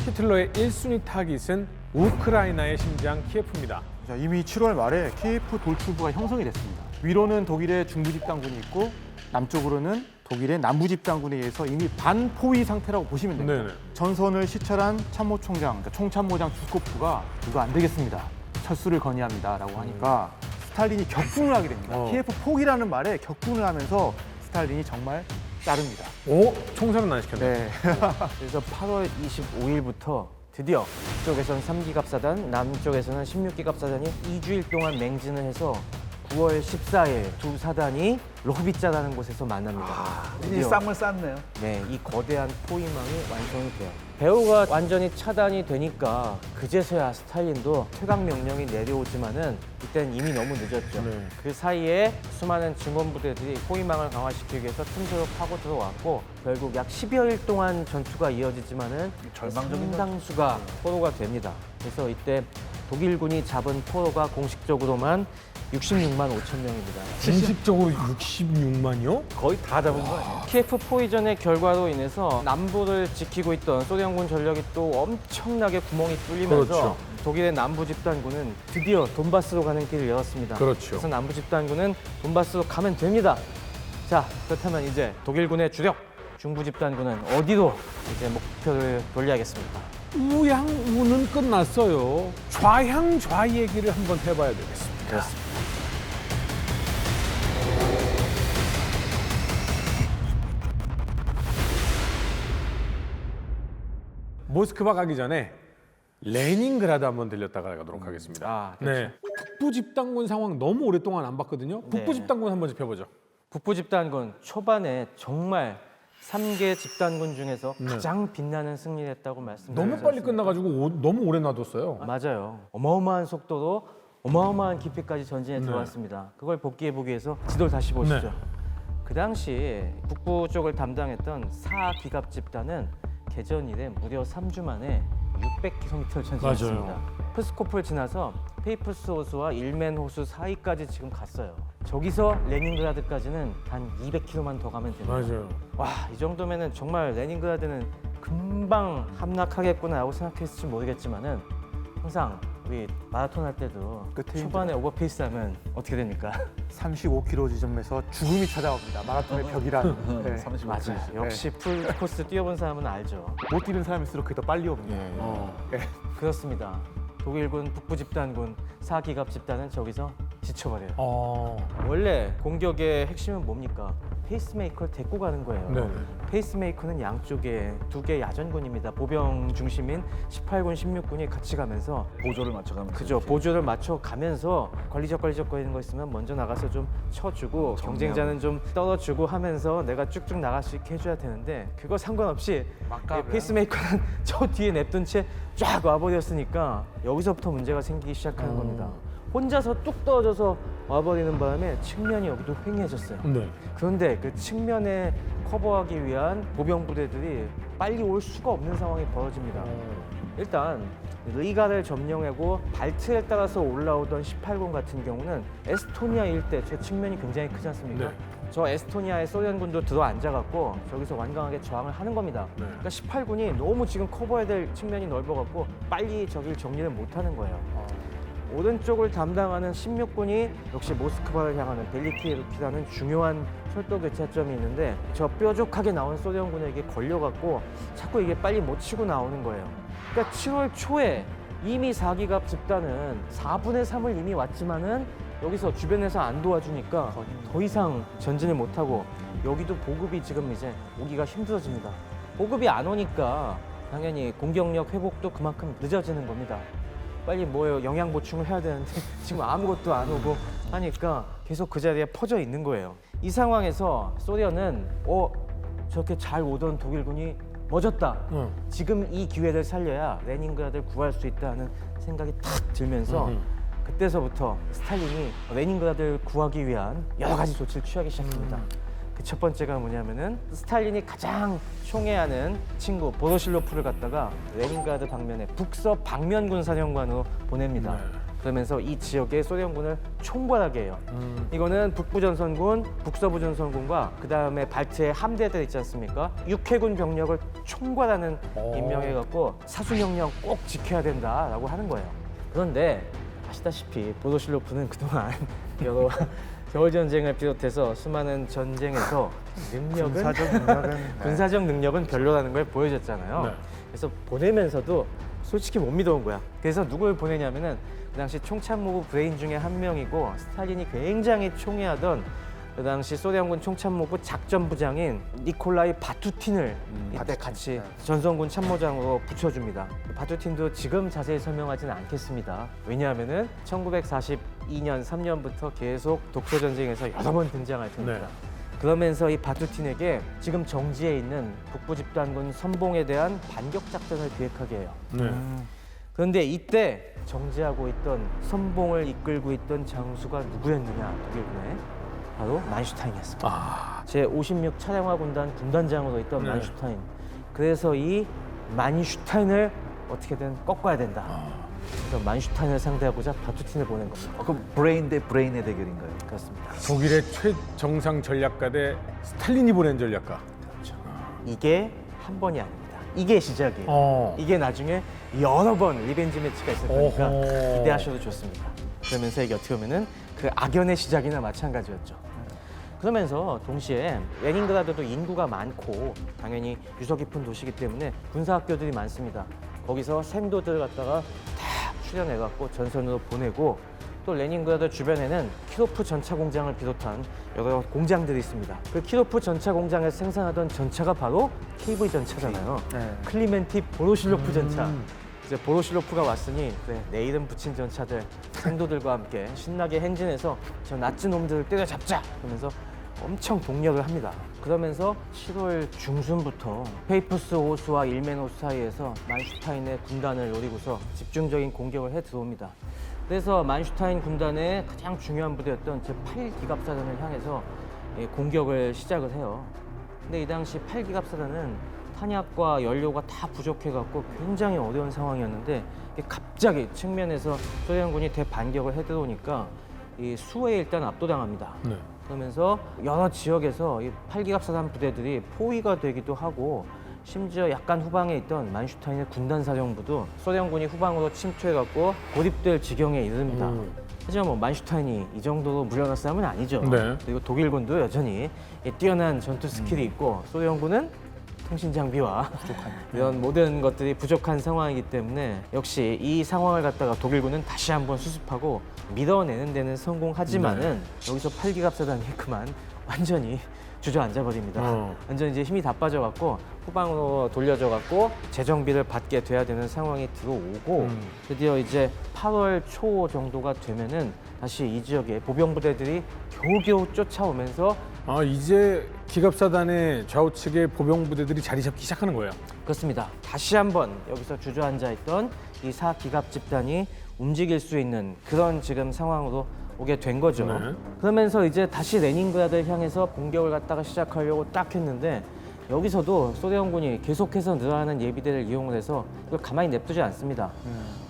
히틀러의 1순위 타깃은 우크라이나의 심장 키예프입니다. 자, 이미 7월 말에 키예프 돌출부가 형성이 됐습니다. 위로는 독일의 중부 집단군이 있고 남쪽으로는 독일의 남부 집단군에 의해서 이미 반포위 상태라고 보시면 됩니다. 네네. 전선을 시찰한 참모총장, 그러니까 총참모장 투스코프가 이거 안 되겠습니다. 철수를 건의합니다라고 하니까 스탈린이 격분을 하게 됩니다. 키예프 포기라는 말에 격분을 하면서 스탈린이 정말 자릅니다. 오, 총살은 안 시켰네. 네. 그래서 8월 25일부터 드디어 북쪽에서는 3기갑사단, 남쪽에서는 16기갑사단이 2주일 동안 맹진을 해서 9월 14일 두 사단이 로비짜라는 곳에서 만납니다. 이 드디어 쌈을 쌌네요. 네, 이 거대한 포위망이 완성이 돼요. 배후가 완전히 차단이 되니까 그제서야 스탈린도 퇴각 명령이 내려오지만은 이때는 이미 너무 늦었죠. 네. 그 사이에 수많은 증원부대들이 포위망을 강화시키기 위해서 틈새로 파고 들어왔고 결국 약 10여일 동안 전투가 이어지지만은 절망적인 상당수가 포로가 됩니다. 그래서 이때 독일군이 잡은 포로가 공식적으로만 66만 5천 명입니다. 공식적으로 66만이요? 거의 다 잡은 거 아니에요? 키예프 포위전의 결과로 인해서 남부를 지키고 있던 소련군 전력이 또 엄청나게 구멍이 뚫리면서 그렇죠. 독일의 남부 집단군은 드디어 돈바스로 가는 길을 열었습니다. 그렇죠. 그래서 남부 집단군은 돈바스로 가면 됩니다. 자, 그렇다면 이제 독일군의 주력 중부 집단군은 어디로 이제 목표를 돌려야겠습니까? 우양우는 끝났어요. 좌향좌 얘기를 한번 해봐야 되겠습니다. 그렇습니다. 모스크바 가기 전에 레닌그라드 한번 들렸다가 가도록 하겠습니다. 아, 네. 북부 집단군 상황 너무 오랫동안 안 봤거든요. 북부 네. 집단군 한번 짚어보죠. 북부 집단군 초반에 정말 3개 집단군 중에서 가장 빛나는 승리를 했다고 말씀드렸습니다. 너무 빨리 끝나가지고 너무 오래 놔뒀어요. 맞아요. 어마어마한 속도로 어마어마한 깊이까지 전진에 네. 들어왔습니다. 그걸 복귀해보기 위해서 지도를 다시 보시죠. 네. 그 당시 북부 쪽을 담당했던 4기갑 집단은 개전 이래 무려 3주 만에 600km를 전진했습니다. 맞아요. 프스코프를 지나서 페이프스 호수와 일멘 호수 사이까지 지금 갔어요. 저기서 레닌그라드까지는 단 200km만 더 가면 됩니다. 맞아요. 와, 이 정도면은 정말 레닌그라드는 금방 함락하겠구나라고 생각했을지 모르겠지만은 항상 우리 마라톤 할 때도 끝에 초반에 오버페이스 하면 어떻게 됩니까? 35km 지점에서 죽음이 찾아옵니다. 마라톤의 벽이란. 네. 35km. 맞아요. 역시 풀 코스 뛰어본 사람은 알죠. 못 뛰는 사람일수록 그게 더 빨리 옵니다. 그렇습니다. 독일군 북부 집단군 4기갑 집단은 저기서 지쳐버려요. 원래 공격의 핵심은 뭡니까? 페이스메이커를 데리고 가는 거예요. 네. 페이스메이커는 양쪽에 2개 야전군입니다. 보병 중심인 18군, 16군이 같이 가면서 보조를 맞춰가면서. 그죠. 보조를 맞춰 가면서 걸리적거리는 거 있으면 먼저 나가서 좀 쳐주고 경쟁자는 좀 떨어주고 하면서 내가 쭉쭉 나갈 수 있게 해줘야 되는데 그거 상관없이 페이스메이커는 저 뒤에 냅둔 채 쫙 와버렸으니까 여기서부터 문제가 생기기 시작하는 겁니다. 혼자서 뚝 떨어져서 와버리는 바람에 측면이 여기도 횡해졌어요. 네. 그런데 그 측면에 커버하기 위한 보병 부대들이 빨리 올 수가 없는 상황이 벌어집니다. 일단 리가를 점령하고 발트에 따라서 올라오던 18군 같은 경우는 에스토니아 일대 제 측면이 굉장히 크지 않습니까? 네. 저 에스토니아의 소련군도 들어 앉아갖고 저기서 완강하게 저항을 하는 겁니다. 네. 그러니까 18군이 너무 지금 커버해야 될 측면이 넓어갖고 빨리 저기를 정리를 못하는 거예요. 오른쪽을 담당하는 16군이 역시 모스크바를 향하는 벨리키에르키라는 중요한 철도 교차점이 있는데 저 뾰족하게 나온 소련군에게 걸려갖고 자꾸 이게 빨리 못 치고 나오는 거예요. 그러니까 7월 초에 이미 4기갑 집단은 4분의 3을 이미 왔지만은 여기서 주변에서 안 도와주니까 더 이상 전진을 못하고 여기도 보급이 지금 이제 오기가 힘들어집니다. 보급이 안 오니까 당연히 공격력 회복도 그만큼 늦어지는 겁니다. 빨리 뭐 영양 보충을 해야 되는데 지금 아무것도 안 오고 하니까 계속 그 자리에 퍼져 있는 거예요. 이 상황에서 소련은 저렇게 잘 오던 독일군이 멎었다. 지금 이 기회를 살려야 레닌그라드를 구할 수 있다는 생각이 탁 들면서 그때서부터 스탈린이 레닌그라드를 구하기 위한 여러 가지 조치를 취하기 시작합니다. 그 첫 번째가 뭐냐면은 스탈린이 가장 총애하는 친구 보로실로프를 갖다가 레닌그라드 방면에 북서 방면군 사령관으로 보냅니다. 그러면서 이 지역의 소련군을 총괄하게 해요. 이거는 북부전선군, 북서부전선군과 그 다음에 발트의 함대들 있지 않습니까? 육해군 병력을 총괄하는 임명해갖고 사수명령 꼭 지켜야 된다라고 하는 거예요. 그런데 아시다시피 보도실로프는 그동안 여러 겨울전쟁을 비롯해서 수많은 전쟁에서 능력은 군사적 능력은 군사적 능력은 별로라는 걸 보여줬잖아요. 네. 그래서 보내면서도 솔직히 못 믿어온 거야. 그래서 누굴 보내냐면은 그 당시 총참모부 브레인 중에 한 명이고 스탈린이 굉장히 총애하던 그 당시 소련군 총참모부 작전부장인 니콜라이 바투틴을 이때 같이 전선군 참모장으로 붙여줍니다. 바투틴도 지금 자세히 설명하지는 않겠습니다. 왜냐하면은 1942년 3년부터 계속 독소전쟁에서 여러 번 등장할 테니까. 네. 그러면서 이 바투틴에게 지금 정지해 있는 북부집단군 선봉에 대한 반격 작전을 기획하게 해요. 네. 그런데 이때 정지하고 있던 선봉을 이끌고 있던 장수가 누구였느냐, 독일군의 바로 만슈타인이었습니다. 제56 차량화 군단 군단장으로 있던 네. 만슈타인. 그래서 이 만슈타인을 어떻게든 꺾어야 된다. 그래서 만슈타인을 상대하고자 바투틴을 보낸 겁니다. 그럼 브레인 대 브레인의 대결인가요? 그렇습니다. 독일의 최정상 전략가 대 스탈린이 보낸 전략가. 이게 한 번이 아닙니다. 이게 시작이에요. 이게 나중에 여러 번 리벤지 매치가 있을 거니까 어허. 기대하셔도 좋습니다. 그러면서 이게 어떻게 보면은 그 악연의 시작이나 마찬가지였죠. 그러면서 동시에 레닌그라드도 인구가 많고 당연히 유서 깊은 도시이기 때문에 군사학교들이 많습니다. 거기서 생도들을 갖다가 다 출연해갖고 전선으로 보내고 또 레닌그라드 주변에는 키로프 전차 공장을 비롯한 여러 공장들이 있습니다. 그 키로프 전차 공장에서 생산하던 전차가 바로 KV 전차잖아요. 네. 클리멘티 보로실로프 전차. 이제 보로실로프가 왔으니 그래, 내 이름 붙인 전차들 생도들과 함께 신나게 행진해서 저 나치 놈들을 때려잡자 그러면서 엄청 동력을 합니다. 그러면서 7월 중순부터 페이프스 호수와 일멘 호수 사이에서 만슈타인의 군단을 노리고서 집중적인 공격을 해 들어옵니다. 그래서 만슈타인 군단의 가장 중요한 부대였던 제8기갑사단을 향해서 공격을 시작을 해요. 근데 이 당시 8기갑사단은 탄약과 연료가 다 부족해갖고 굉장히 어려운 상황이었는데 이게 갑자기 측면에서 소련군이 대반격을 해 들어오니까 이 수에 일단 압도당합니다. 네. 그러면서 여러 지역에서 이 8기갑사단 부대들이 포위가 되기도 하고 심지어 약간 후방에 있던 만슈타인의 군단사령부도 소련군이 후방으로 침투해갖고 고립될 지경에 이릅니다. 하지만 뭐 만슈타인이 이 정도로 물러날 싸움은 아니죠. 네. 그리고 독일군도 여전히 이 뛰어난 전투 스킬이 있고 소련군은 통신 장비와 이런 모든 것들이 부족한 상황이기 때문에 역시 이 상황을 갖다가 독일군은 다시 한번 수습하고 밀어내는 데는 성공하지만은 여기서 8기갑사단이 그만 완전히 주저앉아 버립니다. 완전 이제 힘이 다 빠져갖고 후방으로 돌려져갖고 재정비를 받게 돼야 되는 상황이 들어오고 드디어 이제 8월 초 정도가 되면은 다시 이 지역에 보병부대들이 겨우겨우 쫓아오면서 이제 기갑사단의 좌우측에 보병부대들이 자리 잡기 시작하는 거예요. 그렇습니다. 다시 한번 여기서 주저앉아 있던 이 4기갑 집단이 움직일 수 있는 그런 지금 상황으로 오게 된 거죠. 네. 그러면서 이제 다시 레닌그라드를 향해서 공격을 갖다가 시작하려고 딱 했는데 여기서도 소련군이 계속해서 늘어나는 예비대를 이용을 해서 이걸 가만히 냅두지 않습니다.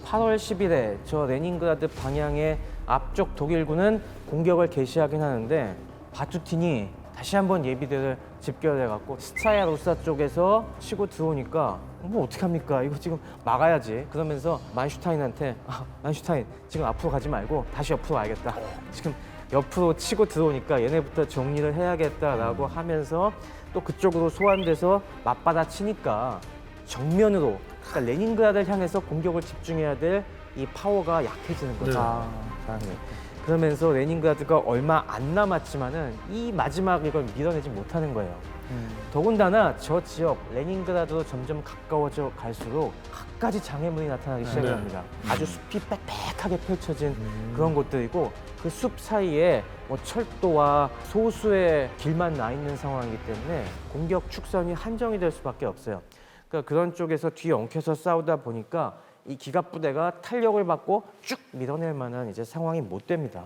8월 10일에 저 레닌그라드 방향의 앞쪽 독일군은 공격을 개시하긴 하는데 바투틴이 다시 한번 예비대를 집결해갖고 스차야 로사 쪽에서 치고 들어오니까 뭐 어떡합니까? 이거 지금 막아야지. 그러면서 만슈타인한테 만슈타인 지금 앞으로 가지 말고 다시 옆으로 와야겠다. 지금 옆으로 치고 들어오니까 얘네부터 정리를 해야겠다라고 하면서 또 그쪽으로 소환돼서 맞받아 치니까 정면으로 그러니까 레닌그라드를 향해서 공격을 집중해야 될 이 파워가 약해지는 거죠. 네. 그러면서 레닌그라드가 얼마 안 남았지만은 이 마지막 이걸 밀어내지 못하는 거예요. 더군다나 저 지역 레닌그라드로 점점 가까워져 갈수록 갖가지 장애물이 나타나기 시작을 네. 합니다. 아주 숲이 빽빽하게 펼쳐진 그런 곳들이고 그 숲 사이에 뭐 철도와 소수의 길만 나 있는 상황이기 때문에 공격 축선이 한정이 될 수밖에 없어요. 그러니까 그런 쪽에서 뒤에 엉켜서 싸우다 보니까 이 기갑부대가 탄력을 받고 쭉 밀어낼 만한 이제 상황이 못 됩니다.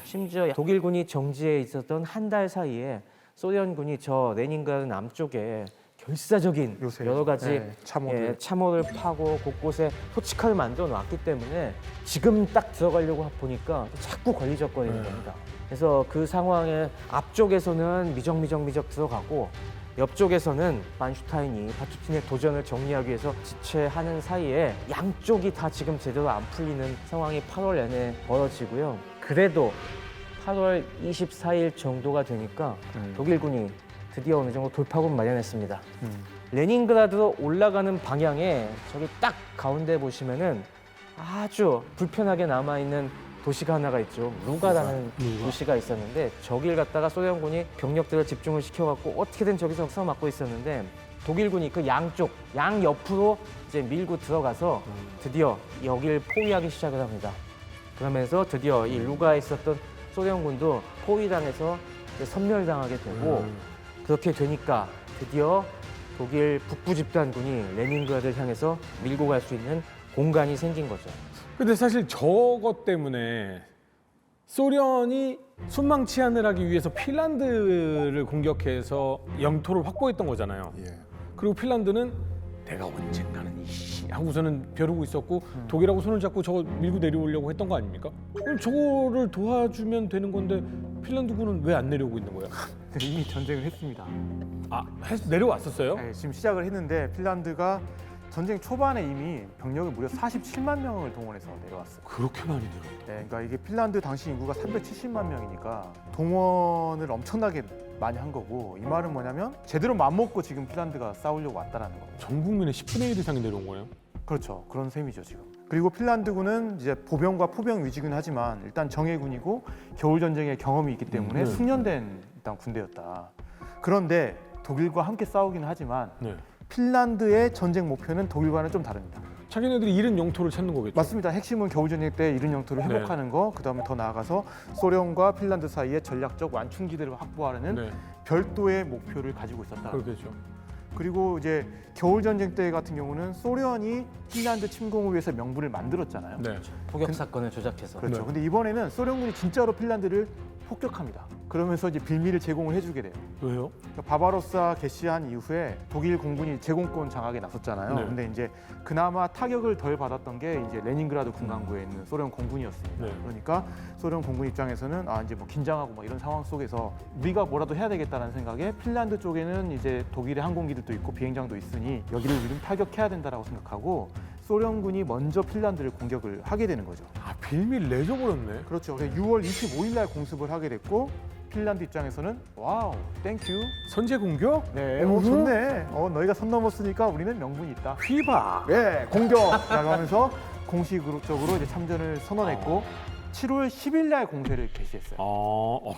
심지어 독일군이 정지해 있었던 한 달 사이에 소련군이 저 레닌그라드 남쪽에 결사적인 요새. 여러 가지 네, 참호들. 참호를 파고 곳곳에 토치카를 만들어 놨기 때문에 지금 딱 들어가려고 보니까 자꾸 걸리적거리는 겁니다. 그래서 그 상황에 앞쪽에서는 미적 들어가고 옆쪽에서는 만슈타인이 바투틴의 도전을 정리하기 위해서 지체하는 사이에 양쪽이 다 지금 제대로 안 풀리는 상황이 8월 내내 벌어지고요. 그래도 8월 24일 정도가 되니까 독일군이 드디어 어느 정도 돌파구를 마련했습니다. 레닌그라드로 올라가는 방향에 저기 딱 가운데 보시면은 아주 불편하게 남아있는 도시가 하나가 있죠. 루가라는 도시가 있었는데 저길 갖다가 소련군이 병력들을 집중을 시켜갖고 어떻게든 저기서 막고 있었는데 독일군이 그 양쪽, 양옆으로 이제 밀고 들어가서 드디어 여길 포위하기 시작을 합니다. 그러면서 드디어 이 루가에 있었던 소련군도 포위당해서 이제 섬멸당하게 되고 그렇게 되니까 드디어 독일 북부 집단군이 레닌그라드를 향해서 밀고 갈 수 있는 공간이 생긴 거죠. 근데 사실 저것 때문에 소련이 순망치안을 하기 위해서 핀란드를 공격해서 영토를 확보했던 거잖아요. 그리고 핀란드는 내가 언젠가는 이씨 하고서는 벼르고 있었고 독일하고 손을 잡고 저거 밀고 내려오려고 했던 거 아닙니까? 그럼 저거를 도와주면 되는 건데 핀란드군은 왜 안 내려오고 있는 거야? 이미 전쟁을 했습니다. 내려왔었어요? 네, 지금 시작을 했는데 핀란드가 전쟁 초반에 이미 병력을 무려 47만 명을 동원해서 내려왔어요. 그렇게 많이 내려왔다. 네, 그러니까 이게 핀란드 당시 인구가 370만 명이니까 동원을 엄청나게 많이 한 거고 이 말은 뭐냐면 제대로 맘먹고 지금 핀란드가 싸우려고 왔다라는 거예요. 전 국민의 10분의 1 이상이 내려온 거예요? 그렇죠. 그런 셈이죠 지금. 그리고 핀란드군은 이제 보병과 포병 위주긴 하지만 일단 정예군이고 겨울 전쟁의 경험이 있기 때문에 숙련된 일단 군대였다. 그런데 독일과 함께 싸우기는 하지만 네. 핀란드의 전쟁 목표는 독일과는 좀 다릅니다. 자기네들이 잃은 영토를 찾는 거겠죠? 맞습니다. 핵심은 겨울 전쟁 때 잃은 영토를 회복하는 거, 그다음에 더 나아가서 소련과 핀란드 사이에 전략적 완충지대를 확보하려는 네, 별도의 목표를 가지고 있었다. 그렇겠죠. 그리고 이제 겨울 전쟁 때 같은 경우는 소련이 핀란드 침공을 위해서 명분을 만들었잖아요. 네. 포격 사건을 조작해서. 그렇죠. 네. 근데 이번에는 소련군이 진짜로 핀란드를 폭격합니다. 그러면서 이제 빌미를 제공을 해주게 돼요. 왜요? 그러니까 바바로사 개시한 이후에 독일 공군이 제공권 장악에 나섰잖아요. 네. 근데 이제 그나마 타격을 덜 받았던 게 이제 레닌그라드 군강구에 있는 소련 공군이었습니다. 네. 그러니까 소련 공군 입장에서는 이제 뭐 긴장하고 막 이런 상황 속에서 우리가 뭐라도 해야 되겠다는 생각에 핀란드 쪽에는 이제 독일의 항공기들도 있고 비행장도 있으니 여기를 우리는 타격해야 된다라고 생각하고 소련군이 먼저 핀란드를 공격을 하게 되는 거죠. 빌미를 내줘버렸네. 그렇죠. 그래서 6월 25일 날 공습을 하게 됐고 핀란드 입장에서는 와우, 땡큐. 선제 공격? 네, 좋네. 너희가 선 넘었으니까 우리는 명분이 있다. 휘바. 네, 공격라고 하면서 공식적으로 이제 참전을 선언했고 7월 10일 날 공세를 개시했어요.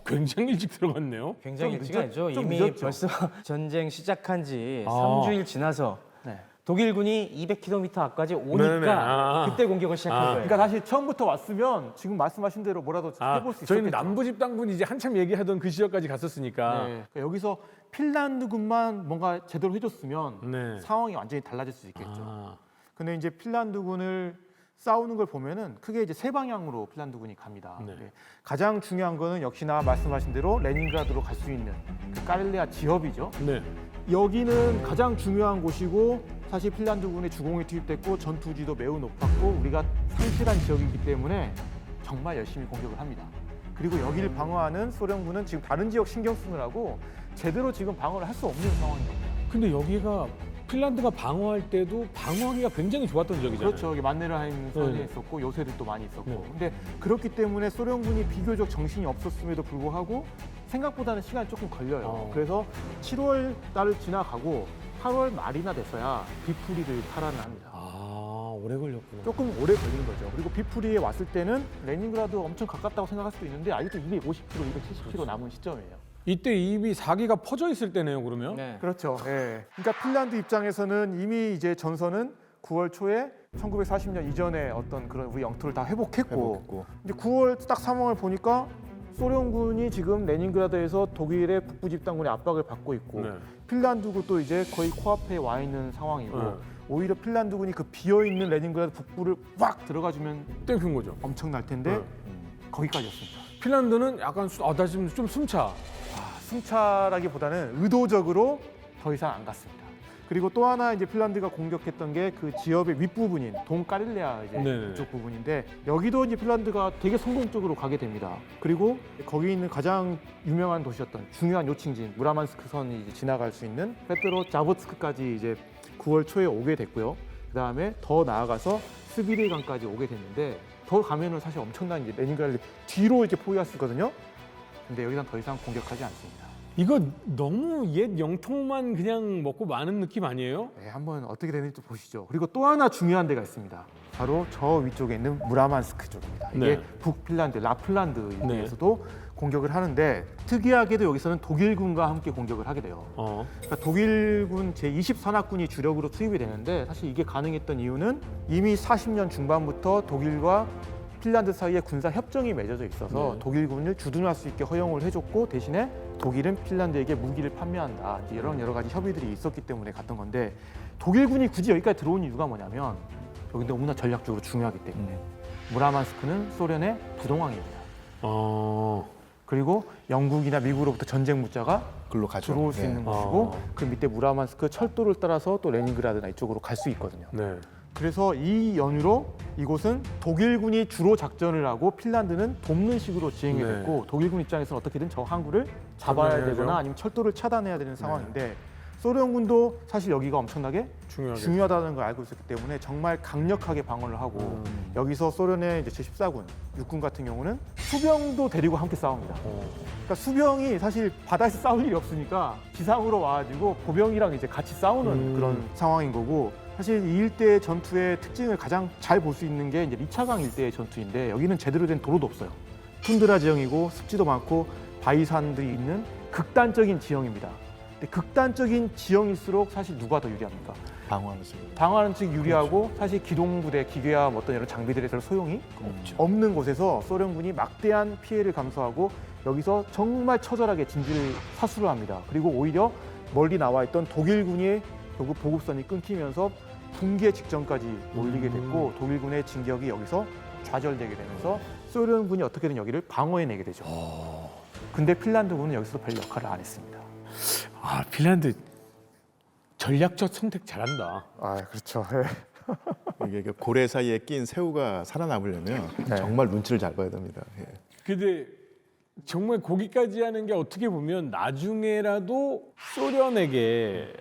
굉장히 일찍 들어갔네요. 굉장히 좀 일찍 아니죠. 좀 이미 늦었죠. 벌써 전쟁 시작한 지 아. 3주일 지나서 네. 독일군이 200km 앞까지 오니까 네네. 그때 공격을 시작한 거예요. 그러니까 다시 처음부터 왔으면 지금 말씀하신 대로 뭐라도 해볼 수 있었겠죠. 저희는 남부 집단군이 이제 한참 얘기하던 그 시절까지 갔었으니까. 네. 그러니까 여기서 핀란드군만 뭔가 제대로 해줬으면 네. 상황이 완전히 달라질 수 있겠죠. 아, 근데 이제 핀란드군을 싸우는 걸 보면은 크게 이제 세 방향으로 핀란드군이 갑니다. 네. 네. 가장 중요한 거는 역시나 말씀하신 대로 레닌그라드로 갈 수 있는 그 까렐리아 지협이죠. 네. 여기는 가장 중요한 곳이고 사실 핀란드군의 주공이 투입됐고 전투지도 매우 높았고 우리가 상실한 지역이기 때문에 정말 열심히 공격을 합니다. 그리고 여기를 방어하는 소련군은 지금 다른 지역 신경 쓰느라고 제대로 지금 방어를 할 수 없는 상황인 겁니다. 근데 여기가 핀란드가 방어할 때도 방어하기가 굉장히 좋았던 지역이잖아요. 그렇죠. 여기 만네르하임 선이 네. 있었고 요새들도 많이 있었고. 네. 근데 그렇기 때문에 소련군이 비교적 정신이 없었음에도 불구하고 생각보다는 시간이 조금 걸려요. 그래서 7월 달을 지나가고 8월 말이나 돼서야 비프리를 탈환을 합니다. 오래 걸렸구나. 조금 오래 걸리는 거죠. 그리고 비프리에 왔을 때는 레닌그라드 엄청 가깝다고 생각할 수도 있는데 아직도 250km, 270km 남은 시점이에요. 이때 이미 사기가 퍼져 있을 때네요, 그러면? 네. 그렇죠. 예. 그러니까 핀란드 입장에서는 이미 이제 전선은 9월 초에 1940년 이전에 어떤 그런 우리 영토를 다 회복했고 이제 9월 딱 상황을 보니까 소련군이 지금 레닌그라드에서 독일의 북부 집단군의 압박을 받고 있고 네. 핀란드군도 이제 거의 코앞에 와 있는 상황이고 네. 오히려 핀란드군이 그 비어있는 레닌그라드 북부를 확 들어가주면 땡큐인 거죠. 엄청날 텐데 네. 거기까지였습니다. 핀란드는 약간 나 지금 좀 숨차. 숨차라기보다는 의도적으로 더 이상 안 갔습니다. 그리고 또 하나 이제 핀란드가 공격했던 게 그 지역의 윗부분인 동카릴레아 이제 네네. 이쪽 부분인데 여기도 이제 핀란드가 되게 성공적으로 가게 됩니다. 그리고 거기 있는 가장 유명한 도시였던 중요한 요칭지인 무라만스크 선이 이제 지나갈 수 있는 페트로 자보츠크까지 이제 9월 초에 오게 됐고요. 그 다음에 더 나아가서 스비르강까지 오게 됐는데 더 가면은 사실 엄청난 이제 레닌그라드 뒤로 이제 포위할 수 있거든요. 근데 여기선 더 이상 공격하지 않습니다. 이거 너무 옛 영통만 그냥 먹고 마는 느낌 아니에요? 네, 한번 어떻게 되는지 또 보시죠. 그리고 또 하나 중요한 데가 있습니다. 바로 저 위쪽에 있는 무라만스크 쪽입니다. 이게 네. 북핀란드, 라플란드에 네. 대해서도 공격을 하는데 특이하게도 여기서는 독일군과 함께 공격을 하게 돼요. 그러니까 독일군 제20산악군이 주력으로 투입이 되는데 사실 이게 가능했던 이유는 이미 40년 중반부터 독일과 핀란드 사이에 군사 협정이 맺어져 있어서 네. 독일군을 주둔할 수 있게 허용을 해줬고 대신에 독일은 핀란드에게 무기를 판매한다. 이런 여러 가지 협의들이 있었기 때문에 갔던 건데 독일군이 굳이 여기까지 들어온 이유가 뭐냐면 여기 너무나 전략적으로 중요하기 때문에 무라만스크는 소련의 부동항입니다. 그리고 영국이나 미국으로부터 전쟁 무자가 글로 가죠. 들어올 수 네. 있는 곳이고 그 밑에 무라만스크 철도를 따라서 또 레닌그라드나 이쪽으로 갈 수 있거든요. 네. 그래서 이 연유로 이곳은 독일군이 주로 작전을 하고 핀란드는 돕는 식으로 지행이 네. 됐고 독일군 입장에서는 어떻게든 저 항구를 잡아야 차단해야죠. 되거나 아니면 철도를 차단해야 되는 상황인데 소련군도 사실 여기가 엄청나게 중요하다는 걸 알고 있었기 때문에 정말 강력하게 방어를 하고 여기서 소련의 이제 제14군 육군 같은 경우는 수병도 데리고 함께 싸웁니다. 그러니까 수병이 사실 바다에서 싸울 일이 없으니까 지상으로 와가지고 보병이랑 이제 같이 싸우는 그런 상황인 거고 사실 이 일대의 전투의 특징을 가장 잘 볼 수 있는 게 이제 리차강 일대의 전투인데 여기는 제대로 된 도로도 없어요. 툰드라 지형이고 습지도 많고 바위산들이 있는 극단적인 지형입니다. 근데 극단적인 지형일수록 사실 누가 더 유리합니까? 방어하는 식. 방어하는 측이 유리하고 사실 기동부대, 기계와 어떤 여러 장비들에 별 소용이 없는 곳에서 소련군이 막대한 피해를 감수하고 여기서 정말 처절하게 진지를 사수를 합니다. 그리고 오히려 멀리 나와 있던 독일군의 결국 보급선이 끊기면서 붕괴 직전까지 몰리게 됐고 독일군의 진격이 여기서 좌절되게 되면서 소련군이 어떻게든 여기를 방어해내게 되죠. 근데 핀란드군은 여기서 별 역할을 안 했습니다. 아, 핀란드 전략적 선택 잘한다. 아, 그렇죠. 이게 그 고래 사이에 낀 새우가 살아남으려면 정말 눈치를 잘 봐야 됩니다. 예. 근데 정말 거기까지 하는 게 어떻게 보면 나중에라도 소련에게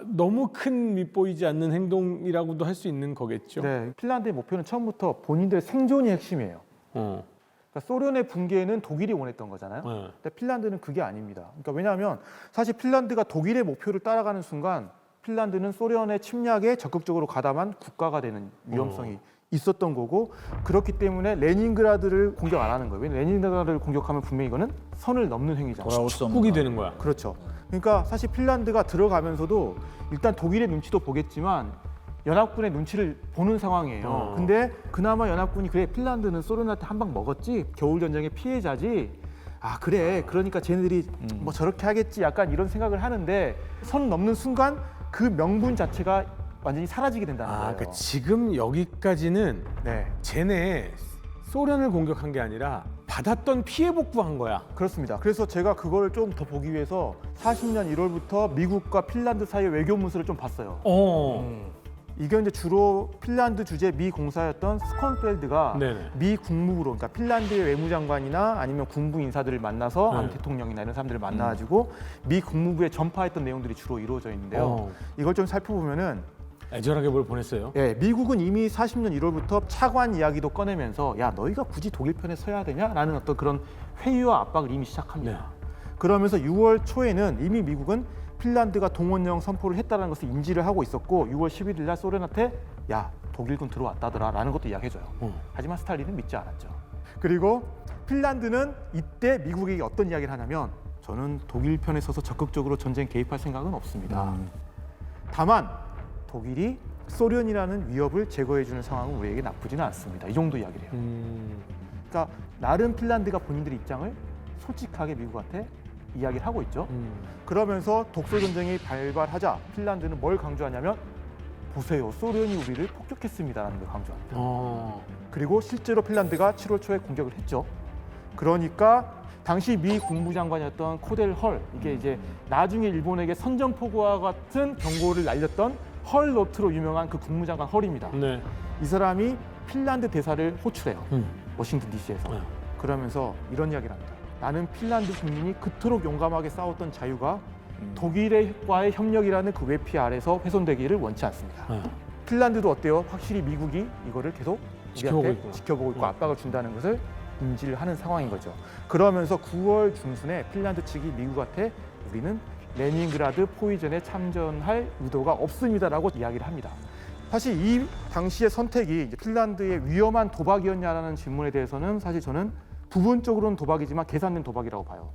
너무 큰 밉보이지 않는 행동이라고도 할 수 있는 거겠죠. 네, 핀란드의 목표는 처음부터 본인들의 생존이 핵심이에요. 그러니까 소련의 붕괴는 독일이 원했던 거잖아요. 근데 핀란드는 그게 아닙니다. 그러니까 왜냐하면 사실 핀란드가 독일의 목표를 따라가는 순간 핀란드는 소련의 침략에 적극적으로 가담한 국가가 되는 위험성이 있었던 거고 그렇기 때문에 레닌그라드를 공격 안 하는 거예요. 왜냐면 레닌그라드를 공격하면 분명히 이거는 선을 넘는 행위잖아요. 돌아올 수 없는 축복이 되는 거야. 그렇죠. 그러니까 사실 핀란드가 들어가면서도 일단 독일의 눈치도 보겠지만 연합군의 눈치를 보는 상황이에요. 근데 그나마 연합군이 그래 핀란드는 소련한테 한 방 먹었지 겨울 전쟁의 피해자지. 아 그래 그러니까 쟤네들이 뭐 저렇게 하겠지 약간 이런 생각을 하는데 선 넘는 순간 그 명분 자체가 완전히 사라지게 된다는 거예요. 그러니까 지금 여기까지는 네, 쟤네 소련을 공격한 게 아니라 받았던 피해 복구한 거야. 그렇습니다. 그래서 제가 그걸 좀 더 보기 위해서 40년 1월부터 미국과 핀란드 사이의 외교 문서를 좀 봤어요. 이게 이제 주로 핀란드 주재 미 공사였던 스콘펠드가 네네. 미 국무부로, 그러니까 핀란드의 외무장관이나 아니면 군부 인사들을 만나서 네. 안 대통령이나 이런 사람들을 만나가지고 미 국무부에 전파했던 내용들이 주로 이루어져 있는데요. 이걸 좀 살펴보면은 애절하게 뭘 보냈어요. 예, 미국은 이미 40년 1월부터 차관 이야기도 꺼내면서 야 너희가 굳이 독일 편에 서야 되냐라는 어떤 그런 회유와 압박을 이미 시작합니다. 그러면서 6월 초에는 이미 미국은 핀란드가 동원령 선포를 했다는 것을 인지를 하고 있었고 6월 11일 날 소련한테 야 독일군 들어왔다더라 라는 것도 이야기해줘요. 하지만 스탈린은 믿지 않았죠. 그리고 핀란드는 이때 미국에게 어떤 이야기를 하냐면 저는 독일 편에 서서 적극적으로 전쟁 개입할 생각은 없습니다. 다만 독일이 소련이라는 위협을 제거해주는 상황은 우리에게 나쁘지는 않습니다. 이 정도 이야기를 해요. 그러니까 나름 핀란드가 본인들의 입장을 솔직하게 미국한테 이야기를 하고 있죠. 그러면서 독소 전쟁이 발발하자 핀란드는 뭘 강조하냐면 보세요, 소련이 우리를 폭격했습니다라는 걸 강조합니다. 그리고 실제로 핀란드가 7월 초에 공격을 했죠. 그러니까 당시 미 국무장관이었던 코델 헐, 이게 이제 나중에 일본에게 선전포고와 같은 경고를 날렸던 헐 노트로 유명한 그 국무장관 헐입니다. 네. 이 사람이 핀란드 대사를 호출해요. 워싱턴 DC에서. 네. 그러면서 이런 이야기를 합니다. 나는 핀란드 국민이 그토록 용감하게 싸웠던 자유가 독일과의 협력이라는 그 외피 아래서 훼손되기를 원치 않습니다. 네. 핀란드도 어때요? 확실히 미국이 이거를 계속 지켜보고 우리한테 있고. 지켜보고 있고 압박을 준다는 것을 인지를 하는 상황인 거죠. 그러면서 9월 중순에 핀란드 측이 미국한테 우리는 레닌그라드 포위전에 참전할 의도가 없습니다라고 이야기를 합니다. 사실 이 당시의 선택이 이제 핀란드의 위험한 도박이었냐라는 질문에 대해서는 사실 저는 부분적으로는 도박이지만 계산된 도박이라고 봐요.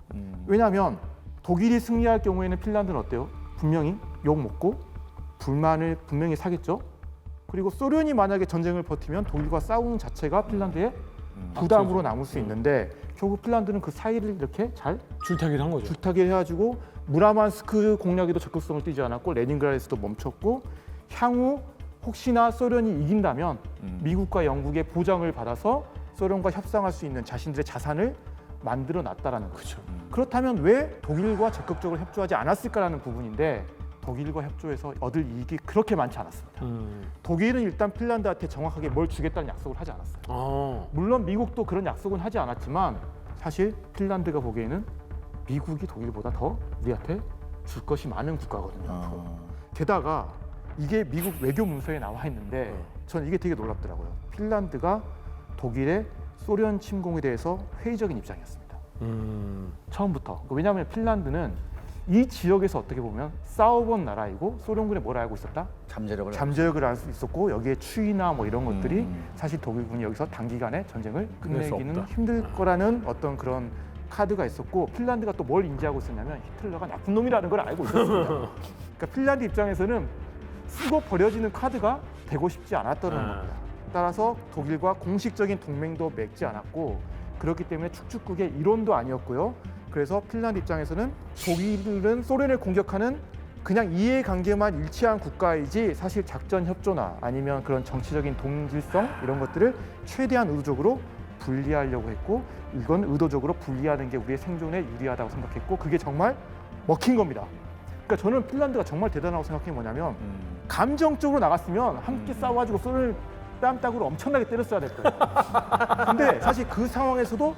왜냐하면 독일이 승리할 경우에는 핀란드는 어때요? 분명히 욕 먹고 불만을 분명히 사겠죠. 그리고 소련이 만약에 전쟁을 버티면 독일과 싸우는 자체가 핀란드의 부담으로 남을 수 있는데 결국 핀란드는 그 사이를 이렇게 잘 줄타기를 한 거죠. 줄타기를 해가지고 무라만스크 공략에도 적극성을 띠지 않았고 레닌그라드에서도 멈췄고 향후 혹시나 소련이 이긴다면 미국과 영국의 보장을 받아서 소련과 협상할 수 있는 자신들의 자산을 만들어 놨다라는 거죠. 그렇다면 왜 독일과 적극적으로 협조하지 않았을까라는 부분인데 독일과 협조해서 얻을 이익이 그렇게 많지 않았습니다. 독일은 일단 핀란드한테 정확하게 뭘 주겠다는 약속을 하지 않았어요. 물론 미국도 그런 약속은 하지 않았지만 사실 핀란드가 보기에는 미국이 독일보다 더 우리한테 줄 것이 많은 국가거든요. 게다가 이게 미국 외교 문서에 나와 있는데 저는 이게 되게 놀랍더라고요. 핀란드가 독일의 소련 침공에 대해서 회의적인 입장이었습니다. 처음부터. 왜냐하면 핀란드는 이 지역에서 어떻게 보면 싸워본 나라이고 소련군에 뭘 알고 있었다? 잠재력을 알 수 있었고 여기에 추이나 뭐 이런 것들이 사실 독일군이 여기서 단기간에 전쟁을 끝낼 수 끝내기는 없다. 힘들 거라는 어떤 그런 카드가 있었고 핀란드가 또 뭘 인지하고 있었냐면 히틀러가 나쁜 놈이라는 걸 알고 있었습니다. 그러니까 핀란드 입장에서는 쓰고 버려지는 카드가 되고 싶지 않았다는 겁니다. 따라서 독일과 공식적인 동맹도 맺지 않았고 그렇기 때문에 축축국의 이론도 아니었고요. 그래서 핀란드 입장에서는 독일은 소련을 공격하는 그냥 이해관계만 일치한 국가이지 사실 작전 협조나 아니면 그런 정치적인 동질성 이런 것들을 최대한 의도적으로 분리하려고 했고 이건 의도적으로 분리하는 게 우리의 생존에 유리하다고 생각했고 그게 정말 먹힌 겁니다. 그러니까 저는 핀란드가 정말 대단하다고 생각한 게 뭐냐면 감정적으로 나갔으면 함께 싸워가지고 소련을 뺨따구로 엄청나게 때렸어야 될 거예요. 근데 사실 그 상황에서도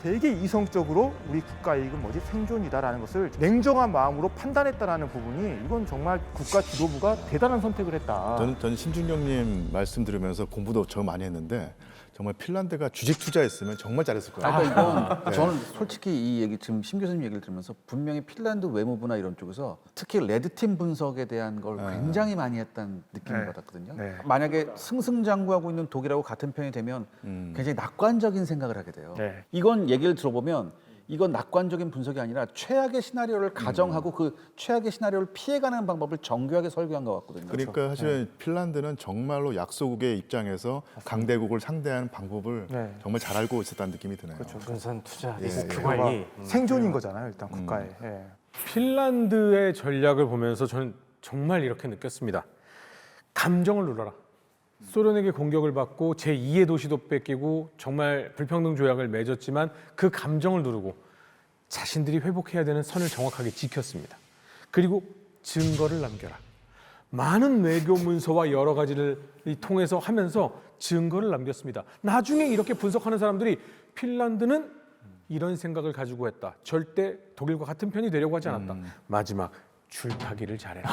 되게 이성적으로 우리 국가 이익은 뭐지? 생존이다라는 것을 냉정한 마음으로 판단했다라는 부분이 이건 정말 국가 지도부가 대단한 선택을 했다. 저는 신중경님 말씀 들으면서 공부도 저 많이 했는데 정말 핀란드가 주식 투자했으면 정말 잘했을 거예요. 그러니까 이건 저는 솔직히 이 얘기 지금 심 교수님 얘기를 들으면서 분명히 핀란드 외무부나 이런 쪽에서 특히 레드팀 분석에 대한 걸 굉장히 많이 했다는 느낌을 받았거든요. 만약에 승승장구하고 있는 독일하고 같은 편이 되면 굉장히 낙관적인 생각을 하게 돼요. 이건 얘기를 들어보면 이건 낙관적인 분석이 아니라 최악의 시나리오를 가정하고 그 최악의 시나리오를 피해가는 방법을 정교하게 설계한 것 같거든요. 그러니까 사실은 핀란드는 정말로 약소국의 입장에서 강대국을 상대하는 방법을 정말 잘 알고 있었다는 느낌이 드네요. 분산 투자, 예. 리스크 관리. 생존인 거잖아요, 일단 국가에. 예. 핀란드의 전략을 보면서 저는 정말 이렇게 느꼈습니다. 감정을 눌러라. 소련에게 공격을 받고 제2의 도시도 뺏기고 정말 불평등 조약을 맺었지만 그 감정을 누르고 자신들이 회복해야 되는 선을 정확하게 지켰습니다. 그리고 증거를 남겨라. 많은 외교 문서와 여러 가지를 통해서 하면서 증거를 남겼습니다. 나중에 이렇게 분석하는 사람들이 핀란드는 이런 생각을 가지고 했다. 절대 독일과 같은 편이 되려고 하지 않았다. 마지막 줄타기를 잘해라.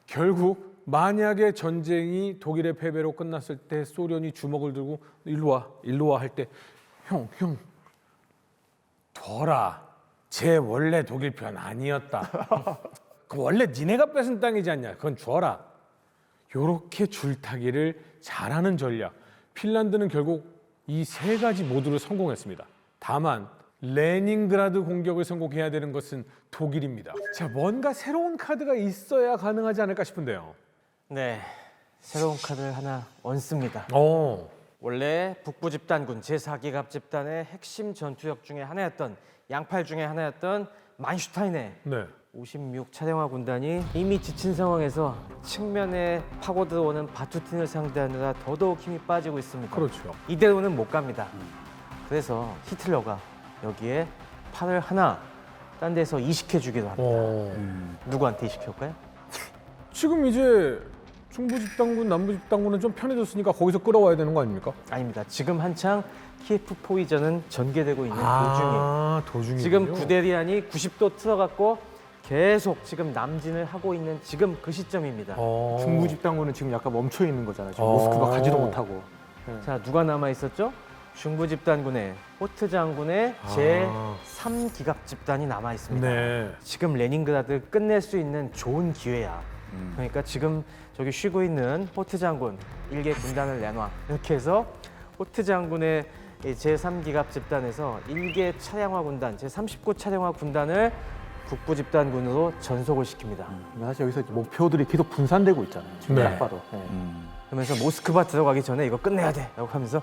결국 만약에 전쟁이 독일의 패배로 끝났을 때 소련이 주먹을 들고 일로 와 할 때 형 둬라. 쟤 원래 독일 편 아니었다. 그 원래 니네가 뺏은 땅이지 않냐. 그건 줘라. 요렇게 줄타기를 잘하는 전략. 핀란드는 결국 이 세 가지 모두를 성공했습니다. 다만 레닌그라드 공격을 성공해야 되는 것은 독일입니다. 자, 뭔가 새로운 카드가 있어야 가능하지 않을까 싶은데요. 네, 새로운 카드를 하나 얹습니다. 원래 북부 집단군 제4기갑 집단의 핵심 전투력 중에 하나였던 양팔 중에 하나였던 만슈타인의 네. 56 차량화 군단이 이미 지친 상황에서 측면에 파고 들어오는 바투틴을 상대하느라 더더욱 힘이 빠지고 있습니다. 그렇죠. 이대로는 못 갑니다. 그래서 히틀러가 여기에 팔을 하나 딴 데서 이식해 주기도 합니다. 누구한테 이식할까요? 지금 이제 중부 집단군, 남부 집단군은 좀 편해졌으니까 거기서 끌어와야 되는 거 아닙니까? 아닙니다. 지금 한창 키예프 포위전은 전개되고 있는 도중이에요. 지금 구데리안이 90도 틀어갖고 계속 지금 남진을 하고 있는 지금 그 시점입니다. 중부 집단군은 지금 약간 멈춰 있는 거잖아요. 지금 모스크바 가지도 못하고. 자, 누가 남아 있었죠? 중부 집단군의 호트 장군의 제3기갑 집단이 남아 있습니다. 네. 지금 레닌그라드 끝낼 수 있는 좋은 기회야. 그러니까 지금 저기 쉬고 있는 호트 장군 1개 군단을 내놔. 이렇게 해서 호트 장군의 제3기갑 집단에서 1개 차량화 군단, 제39 차량화 군단을 북부 집단군으로 전속을 시킵니다. 사실 여기서 목표들이 계속 분산되고 있잖아요. 지금 네. 딱 봐도. 그러면서 모스크바 들어가기 전에 이거 끝내야 돼 라고 하면서